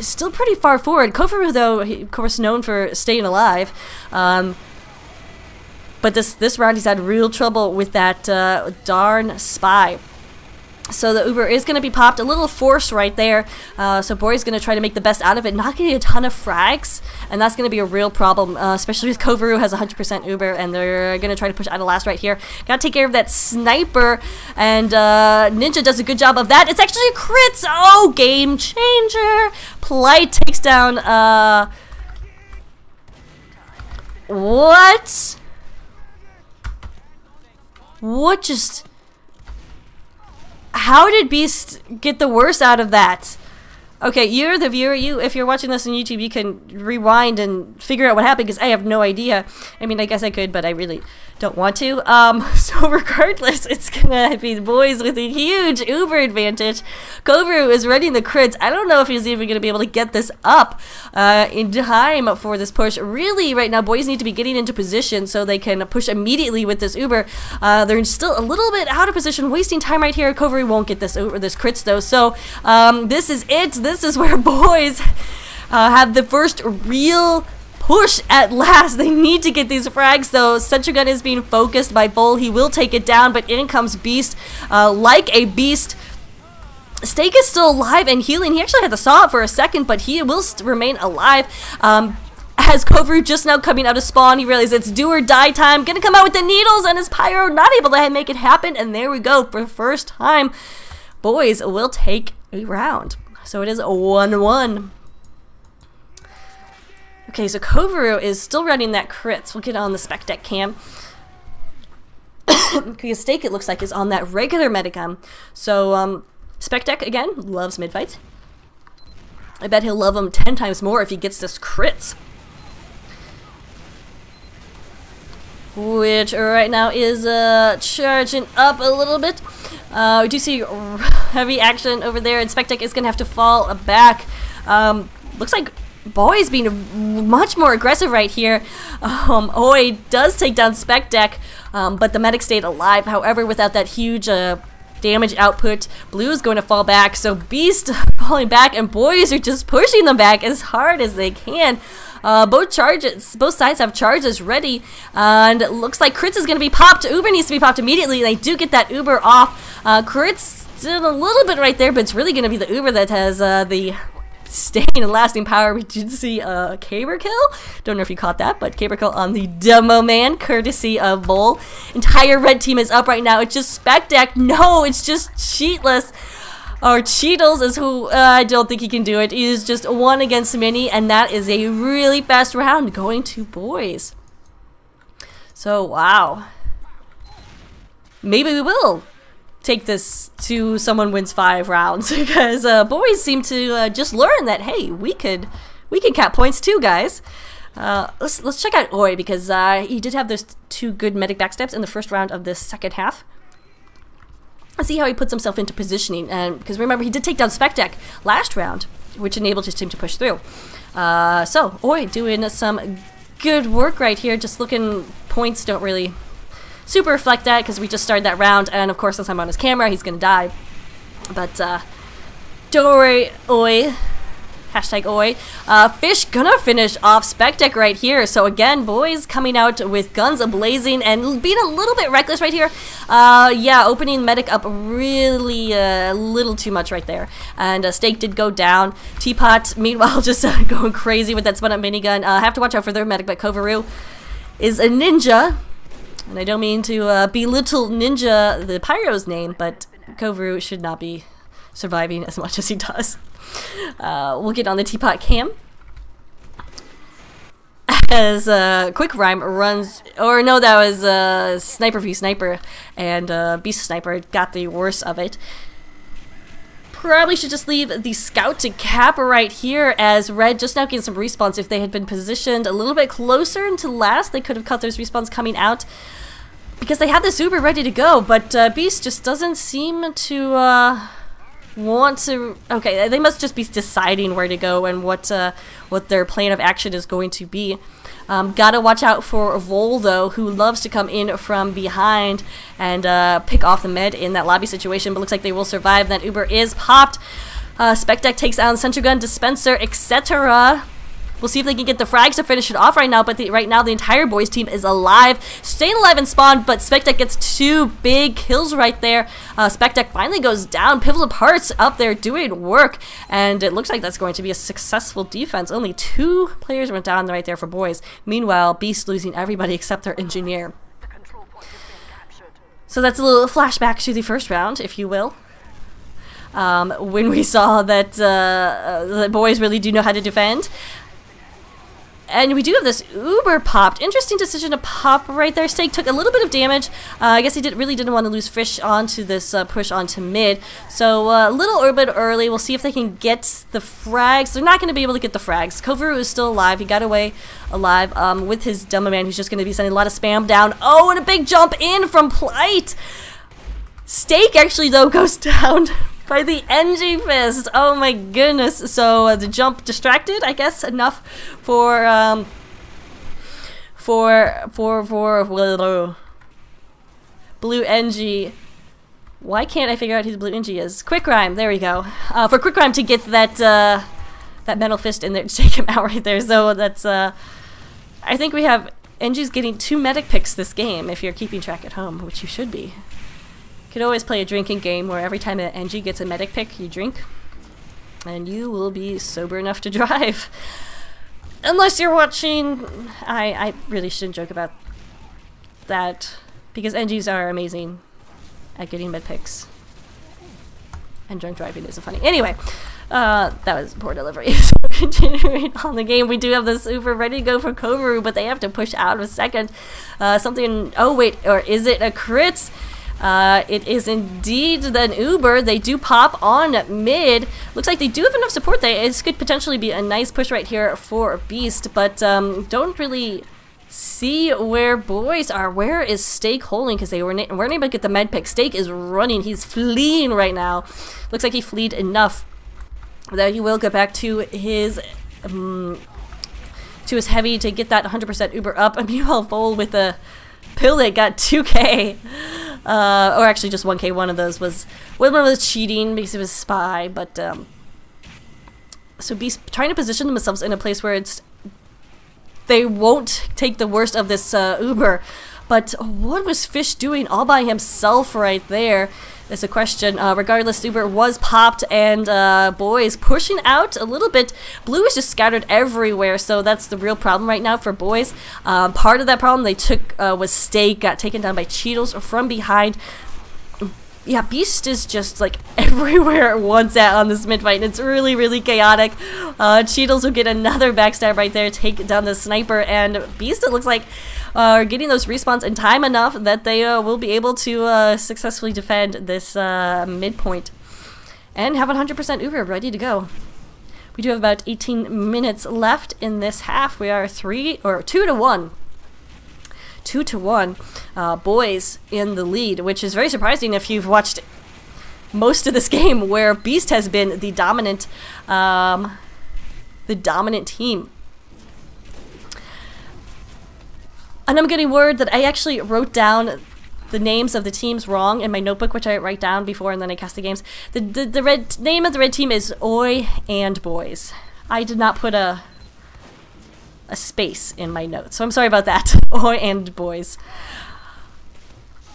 still pretty far forward. Kofaru, though, he, of course, known for staying alive. But this round he's had real trouble with that darn spy. So the Uber is going to be popped. A little force right there. So Boy's going to try to make the best out of it. Not getting a ton of frags. And that's going to be a real problem. Especially with Kofaru has 100% Uber. And they're going to try to push out of last right here. Got to take care of that sniper. And Ninja does a good job of that. It's actually a crit. Oh, game changer. Plight takes down... What? What just... How did Beast get the worst out of that? Okay, you're the viewer. If you're watching this on YouTube, you can rewind and figure out what happened, because I have no idea. I mean, I guess I could, but I really don't want to. So regardless, it's gonna be the Boyz with a huge Uber advantage. Kofaru is running the crits. I don't know if he's even gonna be able to get this up in time for this push. Really, right now, Boyz need to be getting into position so they can push immediately with this Uber. They're still a little bit out of position, wasting time right here. Kofaru won't get this Uber, this crits though. So this is it. This is where Boyz have the first real push at last. They need to get these frags though. Sentry gun is being focused by Bull. He will take it down, but in comes Beast like a beast. Stake is still alive and healing. He actually had to saw it for a second, but he will remain alive. As Kofaru just now coming out of spawn, he realizes it's do or die time. Gonna come out with the needles, and his pyro not able to make it happen. And there we go. For the first time, Boyz will take a round. So it is a 1-1. Okay, so Kofaru is still running that crits. We'll get on the spec deck cam. Because Stake, it looks like, is on that regular Medicam. So, spec deck, again, loves mid-fights. I bet he'll love them 10 times more if he gets this crits. Which right now is charging up a little bit. We do see heavy action over there, and spec deck is going to have to fall back. Looks like Boyz being much more aggressive right here. Oi does take down spec deck, but the medic stayed alive. However, without that huge damage output, Blue is going to fall back. So Beast falling back, and Boyz are just pushing them back as hard as they can. Both sides have charges ready, and it looks like crits is going to be popped. Uber needs to be popped immediately. They do get that Uber off. Crits did a little bit right there, but it's really going to be the Uber that has the staying and lasting power. We did see a Caber kill. Don't know if you caught that, but Caber kill on the Demo Man, courtesy of Bull. Entire red team is up right now. It's just spec deck. No, it's just Cheatless. Or Cheetles is who I don't think he can do it. He is just 1 against Mini, and that is a really fast round going to Boyz. So wow, maybe we will take this to someone wins 5 rounds, because Boyz seem to just learn that, hey, we can cap points too, guys. Let's check out Oi, because he did have those 2 good medic backsteps in the first round of this second half. Let's see how he puts himself into positioning, and because remember, he did take down spec deck last round, which enabled his team to push through. So Oi doing some good work right here. Just looking, points don't really super reflect that, because we just started that round, and of course, since I'm on his camera, he's gonna die. But don't worry, Oi. Hashtag Oi. Fish gonna finish off spec deck right here. So again, Boyz coming out with guns ablazing and being a little bit reckless right here. Yeah, opening medic up really a little too much right there. And Stake did go down. Teapot, meanwhile, just going crazy with that spun up minigun. Have to watch out for their medic, but Kofaru is a ninja. And I don't mean to belittle Ninja, the Pyro's name, but Kovru should not be surviving as much as he does. We'll get on the teapot cam. As Quick Rhyme runs, or no, that was Sniper v Sniper, and Beast Sniper got the worst of it. Probably should just leave the Scout to cap right here, as Red just now getting some respawns. If they had been positioned a little bit closer into last, they could have cut those respawns coming out, because they have this Uber ready to go, but Beast just doesn't seem to want to. Okay, they must just be deciding where to go and what their plan of action is going to be. Gotta watch out for Vol, though, who loves to come in from behind and pick off the med in that lobby situation, but looks like they will survive. That Uber is popped. Spectec takes down Sentry Gun, Dispenser, etc. We'll see if they can get the frags to finish it off right now, but right now the entire Boyz team is alive. Staying alive in spawn, but Spectec gets 2 big kills right there. Spectec finally goes down. Pivotal Parts up there doing work, and it looks like that's going to be a successful defense. Only 2 players went down right there for Boyz. Meanwhile, Beast losing everybody except their engineer. So that's a little flashback to the first round, if you will. When we saw that the Boyz really do know how to defend. And we do have this Uber popped. Interesting decision to pop right there. Steak took a little bit of damage. I guess he really didn't want to lose Fish onto this push onto mid. So a little bit early. We'll see if they can get the frags. They're not going to be able to get the frags. Kovru is still alive. He got away alive with his Dumbo Man, who's just going to be sending a lot of spam down. Oh, and a big jump in from Plight. Steak actually, though, goes down by the NG Fist. Oh my goodness. So the jump distracted, I guess, enough for Blue NG. Why can't I figure out who the Blue NG is? Quick Rhyme, there we go. For Quick Rhyme to get that that Metal Fist in there to take him out right there. So that's I think we have NG's getting 2 medic picks this game, if you're keeping track at home, which you should be. Could always play a drinking game where every time an NG gets a medic pick, you drink, and you will be sober enough to drive. Unless you're watching. I really shouldn't joke about that, because NGs are amazing at getting med picks, and drunk driving isn't funny. Anyway, that was poor delivery. So continuing on the game, we do have this Uber ready to go for Kovru, but they have to push out a second. Something. Oh wait, or is it a crit? It is indeed an Uber. They do pop on mid. Looks like they do have enough support there. This could potentially be a nice push right here for Beast, but don't really see where Boyz are. Where is Steak holding? Because they weren't able to get the med pick. Steak is running. He's fleeing right now. Looks like he fleed enough that he will go back to his heavy to get that 100% Uber up. And meanwhile, Vol with a pill that got 2k. Or actually just 1k. One of those was cheating because it was spy, but so Beast trying to position themselves in a place where they won't take the worst of this Uber. But what was Fish doing all by himself right there? Is a question. Regardless, Uber was popped, and Boyz pushing out a little bit. Blue is just scattered everywhere, so that's the real problem right now for Boyz. Part of that problem they took was Steak, got taken down by Cheetos from behind. Yeah, Beast is just like everywhere it wants at on this mid fight, and it's really, really chaotic. Cheetos will get another backstab right there, take down the sniper, and Beast, it looks like, are getting those respawns in time enough that they will be able to successfully defend this midpoint and have 100% Uber ready to go. We do have about 18 minutes left in this half. We are 2 to 1. 2 to 1. Boyz in the lead, which is very surprising if you've watched most of this game, where Beast has been the dominant team. And I'm getting word that I actually wrote down the names of the teams wrong in my notebook, which I write down before and then I cast the games. The red name of the red team is Oi and Boyz. I did not put a space in my notes, so I'm sorry about that. Oi and Boyz.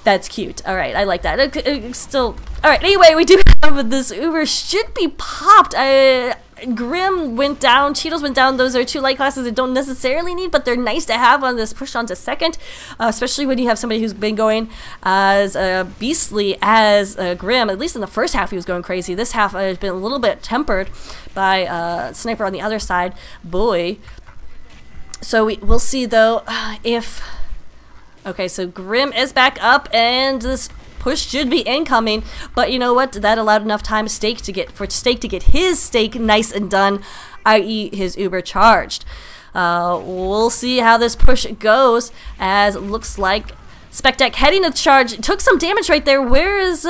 That's cute. All right, I like that. Still, all right. Anyway, we do have this Uber should be popped. Grim went down, Cheetos went down. Those are two light classes that don't necessarily need, but they're nice to have on this push on to second, especially when you have somebody who's been going as beastly as Grim. At least in the first half he was going crazy. This half has been a little bit tempered by Sniper on the other side, Boy. So we'll see though if... Okay, so Grim is back up, and this push should be incoming, but you know what? That allowed enough time for Steak to get his steak nice and done, i.e. his Uber charged. We'll see how this push goes, as it looks like Spectec heading to charge. Took some damage right there. Where's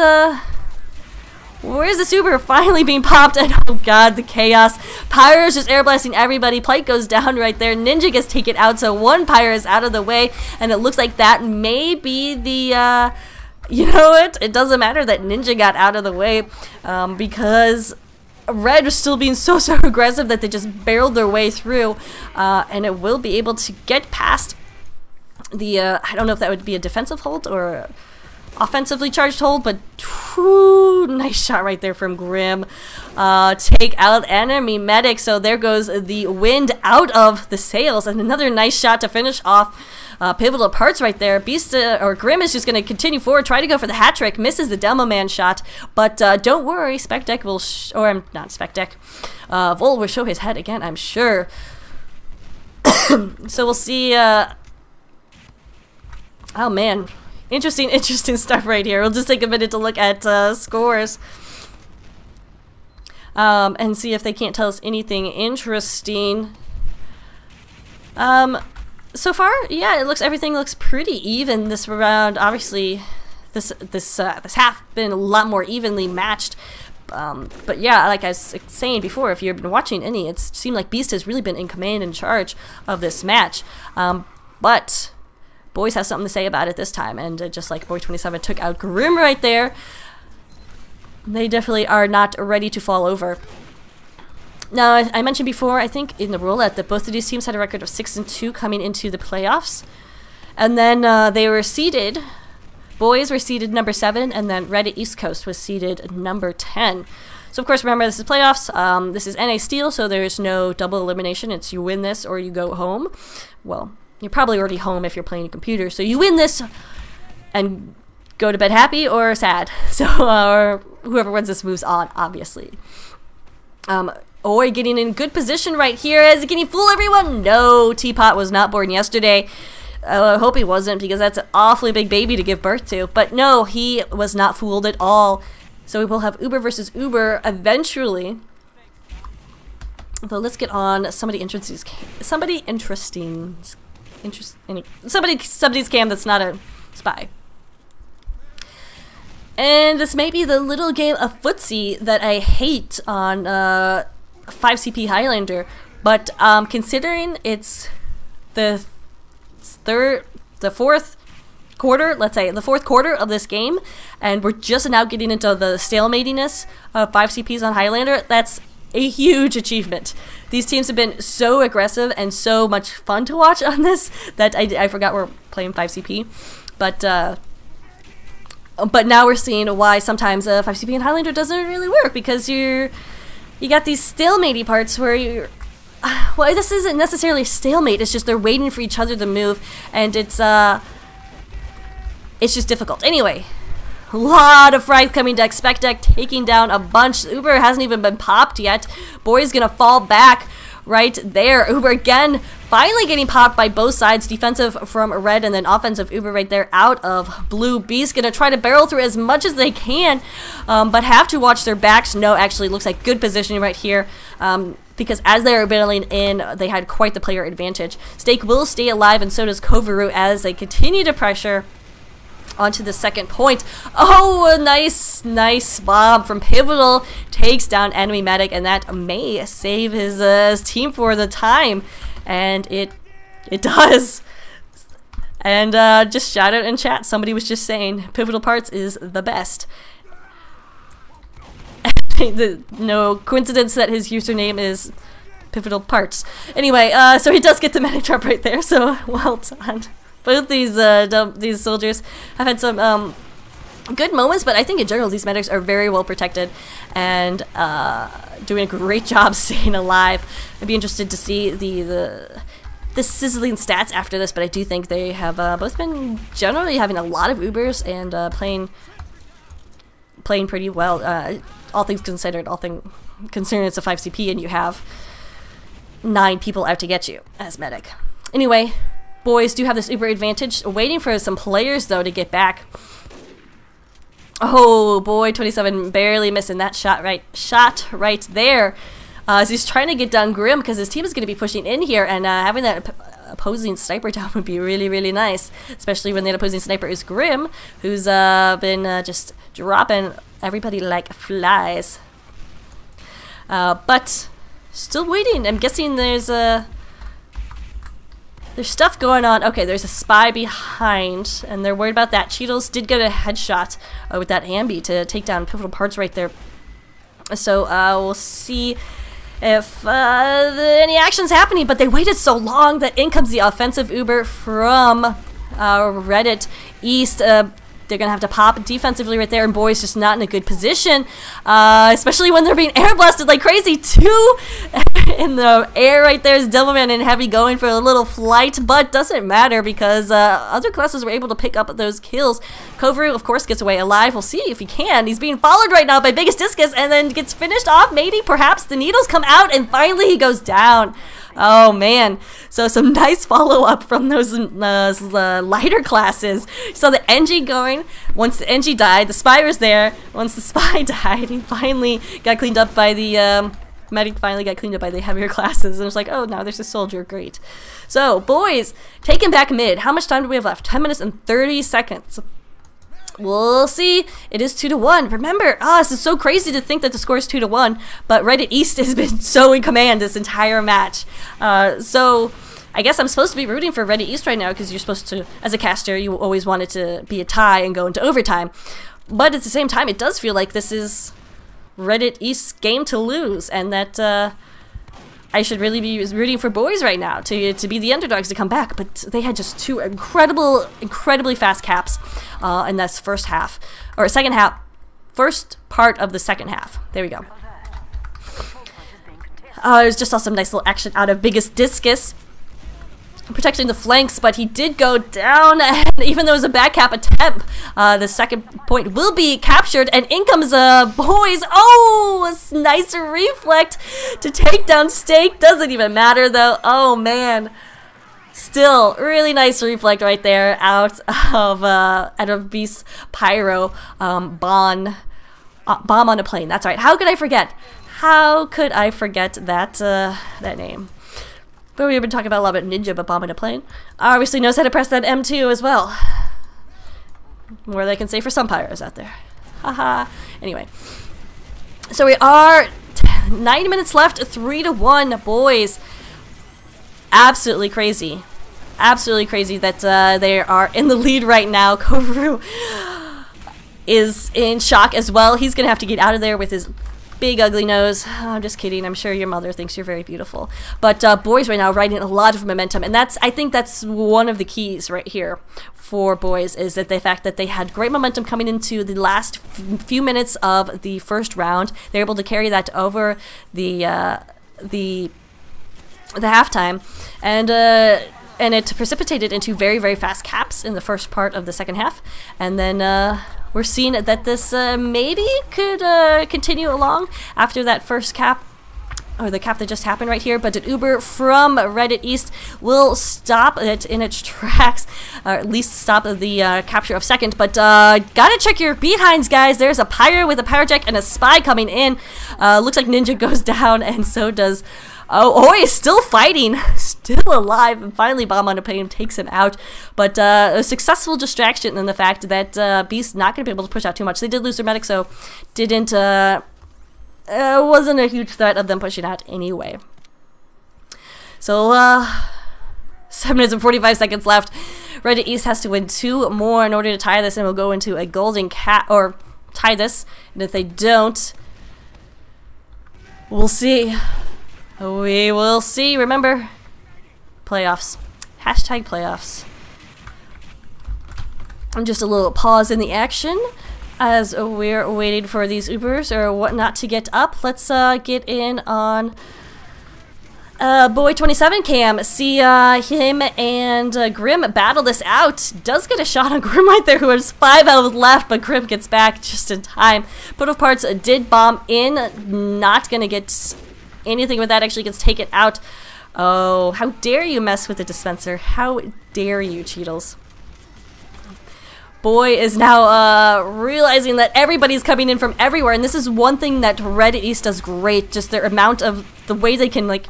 this Uber finally being popped? And oh god, the chaos. Pyro's just air blasting everybody. Plate goes down right there. Ninja gets taken out, so one Pyro is out of the way, and it looks like that may be the you know what? It doesn't matter that Ninja got out of the way, because Red was still being so aggressive that they just barreled their way through, and it will be able to get past the, I don't know if that would be a defensive hold or a offensively charged hold, but whew, nice shot right there from Grim. Take out enemy medic, so there goes the wind out of the sails, and another nice shot to finish off Pivotal Parts right there. Beast or Grim is just going to continue forward, try to go for the hat trick, misses the Demo Man shot, but don't worry, Spectec will, or not Spectec, Vol will show his head again, I'm sure. So we'll see, oh man, interesting stuff right here. We'll just take a minute to look at scores. And see if they can't tell us anything interesting. So far, yeah, everything looks pretty even this round. Obviously, this half been a lot more evenly matched. But yeah, like I was saying before, if you've been watching any, it seemed like Beast has really been in command and charge of this match. But Boyz has something to say about it this time, and just like Boy27 took out Grim right there, they definitely are not ready to fall over. Now, I mentioned before, I think in the roulette, that both of these teams had a record of 6-2 coming into the playoffs. And then they were seeded, Boyz were seeded number 7, and then Red at East Coast was seeded number 10. So of course, remember, this is playoffs. This is NA Steel, so there's no double elimination. It's you win this or you go home. Well, you're probably already home if you're playing a computer. So you win this and go to bed happy or sad. So, or whoever wins this moves on, obviously. Oi getting in good position right here. Can he fool everyone? No, Teapot was not born yesterday. I hope he wasn't, because that's an awfully big baby to give birth to. But no, he was not fooled at all. So we will have Uber versus Uber eventually. Though let's get on somebody's cam that's not a spy. And this may be the little game of footsie that I hate on 5CP Highlander, but considering it's the fourth quarter, let's say the fourth quarter of this game, and we're just now getting into the stalematiness of 5CPs on Highlander, that's a huge achievement. These teams have been so aggressive and so much fun to watch on this that I forgot we're playing 5CP, but now we're seeing why sometimes 5CP and Highlander doesn't really work, because you got these stalematey parts where you're, well, this isn't necessarily stalemate, it's just they're waiting for each other to move, and it's just difficult. Anyway, a lot of frags coming to Spectec, taking down a bunch. Uber hasn't even been popped yet. Boy's gonna fall back right there. Uber again, finally getting popped by both sides. Defensive from Red and then offensive Uber right there out of Blue. Beast gonna try to barrel through as much as they can, but have to watch their backs. No, actually looks like good positioning right here, because as they were barreling in, they had quite the player advantage. Steak will stay alive, and so does Kovaru as they continue to pressure onto the second point. Oh, a nice bomb from Pivotal, takes down enemy medic, and that may save his team for the time, and it does. And just shout out in chat, somebody was just saying Pivotal Parts is the best. No coincidence that his username is Pivotal Parts. Anyway, so he does get the medic drop right there, so well done. Both these soldiers have had some good moments, but I think in general these medics are very well protected and doing a great job staying alive. I'd be interested to see the sizzling stats after this, but I do think they have both been generally having a lot of Ubers and playing pretty well. All things considered, considering it's a 5CP and you have 9 people out to get you as medic. Anyway, Boyz do have this Uber advantage. Waiting for some players though to get back. Oh boy, 27 barely missing that shot right there. As he's trying to get down Grim because his team is going to be pushing in here, and having that opposing sniper down would be really, really nice, especially when the opposing sniper is Grim, who's been just dropping everybody like flies. But still waiting. I'm guessing there's stuff going on. Okay, there's a spy behind, and they're worried about that. Cheetos did get a headshot with that ambi to take down pivotal parts right there. So we'll see if any action's happening, but they waited so long that in comes the offensive Uber from Reddit East. They're going to have to pop defensively right there, and Boyz just not in a good position, especially when they're being air blasted like crazy. 2 in the air right there is Devilman and Heavy going for a little flight, but doesn't matter because other classes were able to pick up those kills. Kovru, of course, gets away alive. We'll see if he can. He's being followed right now by Biggest Discus and then gets finished off. Maybe, perhaps, the needles come out, and finally he goes down. Oh man, so some nice follow-up from those lighter classes. So the NG going, once the NG died, the spy was there. Once the spy died, he finally got cleaned up by the, medic finally got cleaned up by the heavier classes. And it's like, oh, now there's a soldier, great. So, Boyz, taking back mid. How much time do we have left? 10 minutes and 30 seconds. We'll see. It is 2-1. Remember, this is so crazy to think that the score is 2-1, but Reddit East has been so in command this entire match. So I guess I'm supposed to be rooting for Reddit East right now because you're supposed to, as a caster, you always want it to be a tie and go into overtime. But at the same time, it does feel like this is Reddit East's game to lose, and that I should really be rooting for Boyz right now to be the underdogs to come back, but they had just 2 incredibly fast caps in this first half, or second half, first part of the second half. There we go. It was just some nice little action out of Biggest Discus, protecting the flanks, but he did go down, and even though it was a back cap attempt, the second point will be captured, and in comes Boyz. Oh, a nice reflect to take down Steak. Doesn't even matter though. Oh man, still really nice reflect right there out of Beast's pyro bomb on a plane. That's right. How could I forget? How could I forget that that name? But we've been talking about a lot about Ninja, but bomb in a plane obviously knows how to press that M2 as well. More they can say for some pyros out there. Haha. Anyway, so we are 9 minutes left. 3-1, Boyz. Absolutely crazy. Absolutely crazy that they are in the lead right now. Kovru is in shock as well. He's gonna have to get out of there with his big ugly nose. Oh, I'm just kidding. I'm sure your mother thinks you're very beautiful. But Boyz right now riding a lot of momentum, and I think that's one of the keys right here for Boyz, is that the fact that they had great momentum coming into the last few minutes of the first round. They're able to carry that over the halftime, and it precipitated into very fast caps in the first part of the second half, and then we're seeing that this maybe could continue along after that first cap, or the cap that just happened right here, but an Uber from Reddit East will stop it in its tracks, or at least stop the capture of second. But gotta check your behinds, guys. There's a pyro with a pyrojack and a spy coming in. Looks like Ninja goes down, and so does Oi is still fighting, still alive, and finally Bomb on a Plane takes him out. But a successful distraction in the fact that Beast not going to be able to push out too much. They did lose their medic, so wasn't a huge threat of them pushing out anyway. So 7 minutes and 45 seconds left. Reddit East has to win 2 more in order to tie this, and we'll go into a golden cat, or tie this. And if they don't, we'll see. We will see. Remember, playoffs. Hashtag playoffs. And just a little pause in the action As we're waiting for these Ubers or whatnot to get up, let's get in on Boy 27 cam. See him and Grim battle this out. Does get a shot on Grim right there, who has 5 health left, but Grim gets back just in time. Put of parts did bomb in, not gonna get anything with that, actually gets taken out. Oh, how dare you mess with the dispenser? How dare you, Cheetles? Boy is now realizing that everybody's coming in from everywhere, and this is one thing that Reddit East does great, just their amount of the way they can like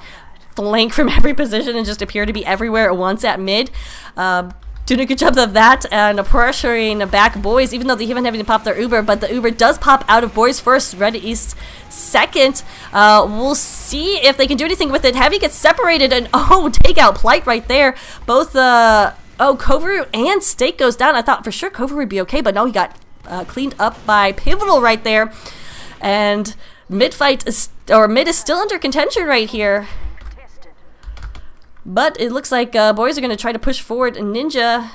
flank from every position and just appear to be everywhere at once at mid. Doing a good job of that and pressuring back Boyz, even though they even having to pop their Uber, but the Uber does pop out of Boyz first, Reddit East second. We'll see if they can do anything with it. Heavy gets separated, and oh, take out Plight right there. Both oh, Kovaru and Steak goes down. I thought for sure Kovaru would be okay, but no, he got cleaned up by Pivotal right there. And mid is still under contention right here. But it looks like Boyz are going to try to push forward. Ninja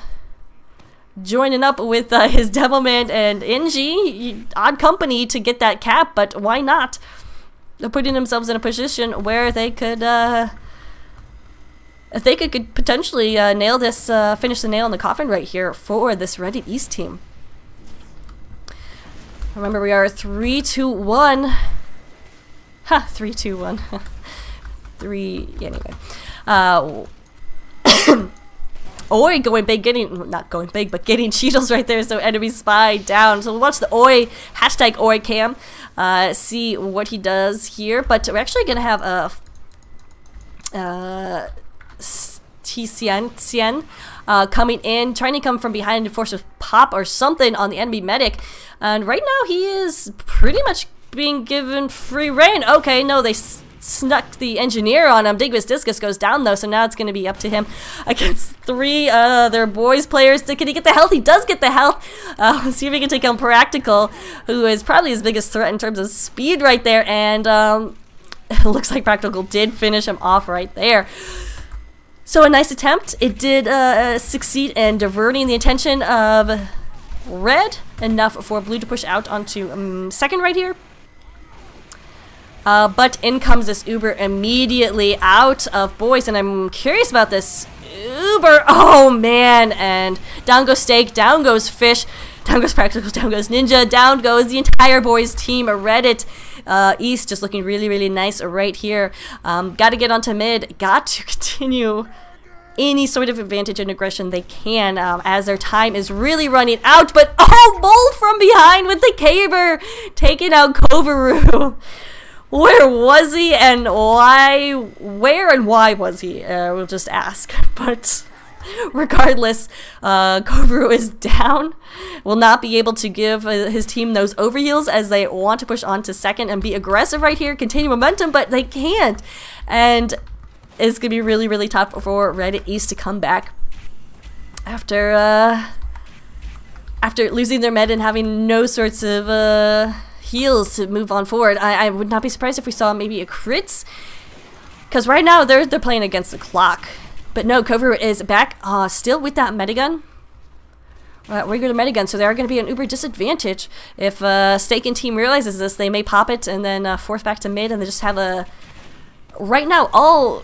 joining up with his Devilman and NG. Odd company to get that cap, but why not? They're putting themselves in a position where they could potentially nail this, finish the nail in the coffin right here for this Reddit East team. Remember, we are 3-2-1. Ha, 3-2-1. 3, anyway. Oi going big, not going big, but getting Cheetles right there, so enemy spy down. So we'll watch the Oi, hashtag Oi cam, see what he does here. But we're actually going to have a Tien coming in, trying to come from behind and force a pop or something on the enemy medic. And right now he is pretty much being given free reign. Okay, no, they snuck the engineer on him. Digvis Discus goes down though, so now it's going to be up to him against 3 their Boyz players. Can he get the health? He does get the health. See if he can take on Practical, who is probably his biggest threat in terms of speed right there, and it looks like Practical did finish him off right there. So a nice attempt. It did succeed in diverting the attention of Red, enough for Blue to push out onto second right here. But in comes this Uber immediately out of Boyz, and I'm curious about this Uber. Oh man, and down goes Steak, down goes Fish, down goes Practical, down goes Ninja, down goes the entire Boyz team. Reddit East just looking really, really nice right here. Got to get onto mid, got to continue any sort of advantage and aggression they can as their time is really running out. But oh, Bull from behind with the caber, taking out Kovaru. Where was he and why? Where and why was he? We'll just ask. But regardless, Kovaru is down. Will not be able to give his team those overheals as they want to push on to second and be aggressive right here, continue momentum, but they can't. And it's going to be really, really tough for Reddit East to come back after losing their med and having no sorts of heals to move on forward. I would not be surprised if we saw maybe a crits, because right now they're playing against the clock. But no, Kovaru is back still with that medigun, regular medigun, so they are going to be an uber disadvantage. If Steak and team realizes this, they may pop it and then force back to mid, and they just have a... Right now, all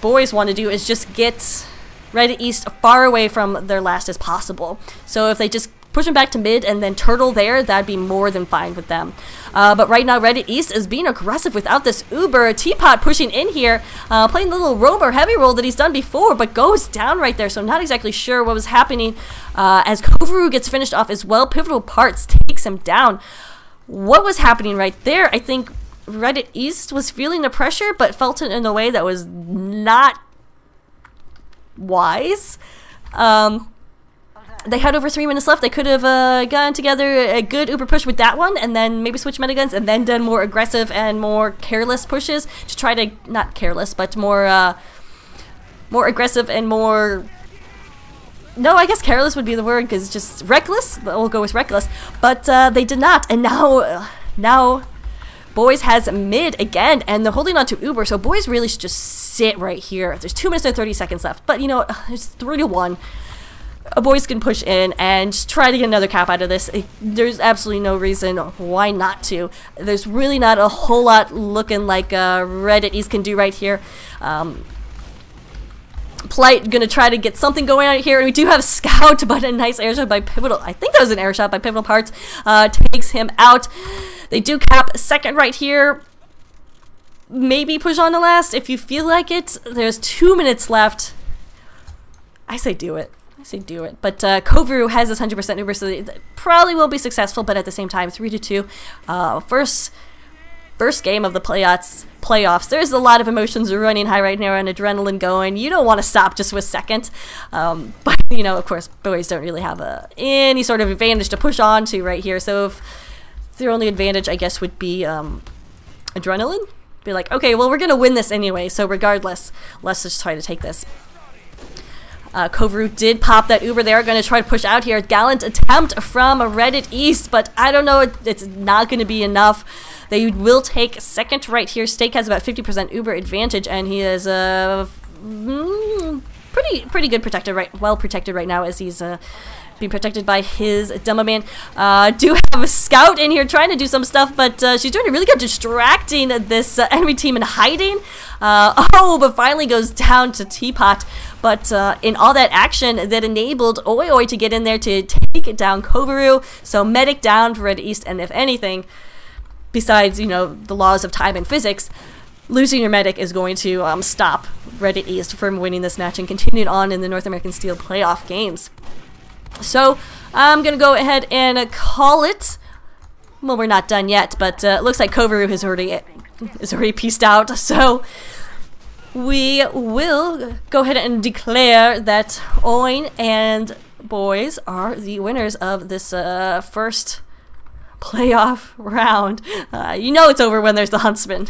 Boyz want to do is just get Reddit East far away from their last as possible. So if they just push them back to mid and then turtle there, that'd be more than fine with them. But right now, Reddit East is being aggressive without this Uber. Teapot pushing in here, playing the little roam or heavy roll that he's done before, but goes down right there, so I'm not exactly sure what was happening as Kovaru gets finished off as well. Pivotal Parts takes him down. What was happening right there? I think Reddit East was feeling the pressure, but felt it in a way that was not wise. They had over 3 minutes left. They could have gotten together a good Uber push with that one, and then maybe switch metiguns, and then done more aggressive and more careless pushes to try to, not careless, but more aggressive and more... No, I guess careless would be the word, because just reckless. We'll go with reckless. But they did not, and now Boyz has mid again, and they're holding on to Uber, so Boyz really should just sit right here. There's 2 minutes and 30 seconds left, but you know, it's 3-1. Boyz can push in and try to get another cap out of this. There's absolutely no reason why not to. There's really not a whole lot looking like Red at East can do right here. Polite gonna try to get something going on here, and we do have Scout, but a nice air shot by Pivotal. I think that was an air shot by Pivotal Parts. Takes him out. They do cap second right here. Maybe push on the last if you feel like it. There's 2 minutes left. I say do it. But Kovaru has this 100% Uber, so they probably won't be successful, but at the same time, 3-2. First game of the playoffs. There's a lot of emotions running high right now and adrenaline going. You don't want to stop just with second. But, you know, of course, Boyz don't really have any sort of advantage to push on to right here. So if their only advantage, I guess, would be adrenaline. Be like, okay, well, we're going to win this anyway, so regardless, let's just try to take this. Kovaru did pop that Uber there, going to try to push out here. Gallant attempt from Reddit East, but I don't know, it's not going to be enough. They will take second right here. Stake has about 50% Uber advantage, and he is pretty good protected, well protected right now, as he's being protected by his demo man. Do have a Scout in here trying to do some stuff, but she's doing a really good distracting this enemy team and hiding. But finally goes down to Teapot. But in all that action, that enabled Oi to get in there to take down Kovaru. So medic down for Red East, and if anything, besides, you know, the laws of time and physics, losing your medic is going to stop Red East from winning this match and continuing on in the North American Steel playoff games. So I'm gonna go ahead and call it. Well, we're not done yet, but it looks like Kovaru is already pieced out. So we will go ahead and declare that Oin and Boyz are the winners of this first playoff round. You know it's over when there's the Huntsman.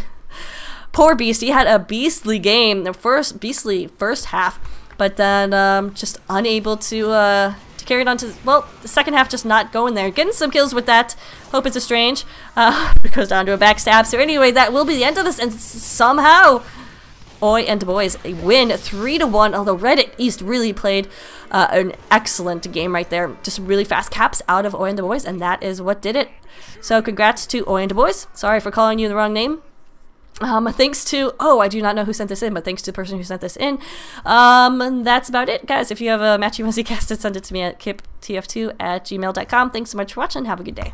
Poor Beast, he had a beastly game, the beastly first half, but then just unable to carry it on to, well, the second half just not going there. Getting some kills with that. Hope it's a strange. It goes down to a backstab. So anyway, that will be the end of this, and somehow Oi and Boyz win 3-1, although Red East really played an excellent game right there. Just really fast caps out of Oi and Boyz, and that is what did it. So congrats to Oi and Boyz. Sorry for calling you the wrong name. Thanks to, I do not know who sent this in, but thanks to the person who sent this in. And that's about it, guys. If you have a match you want to see casted, send it to me at kiptf2@gmail.com. Thanks so much for watching. Have a good day.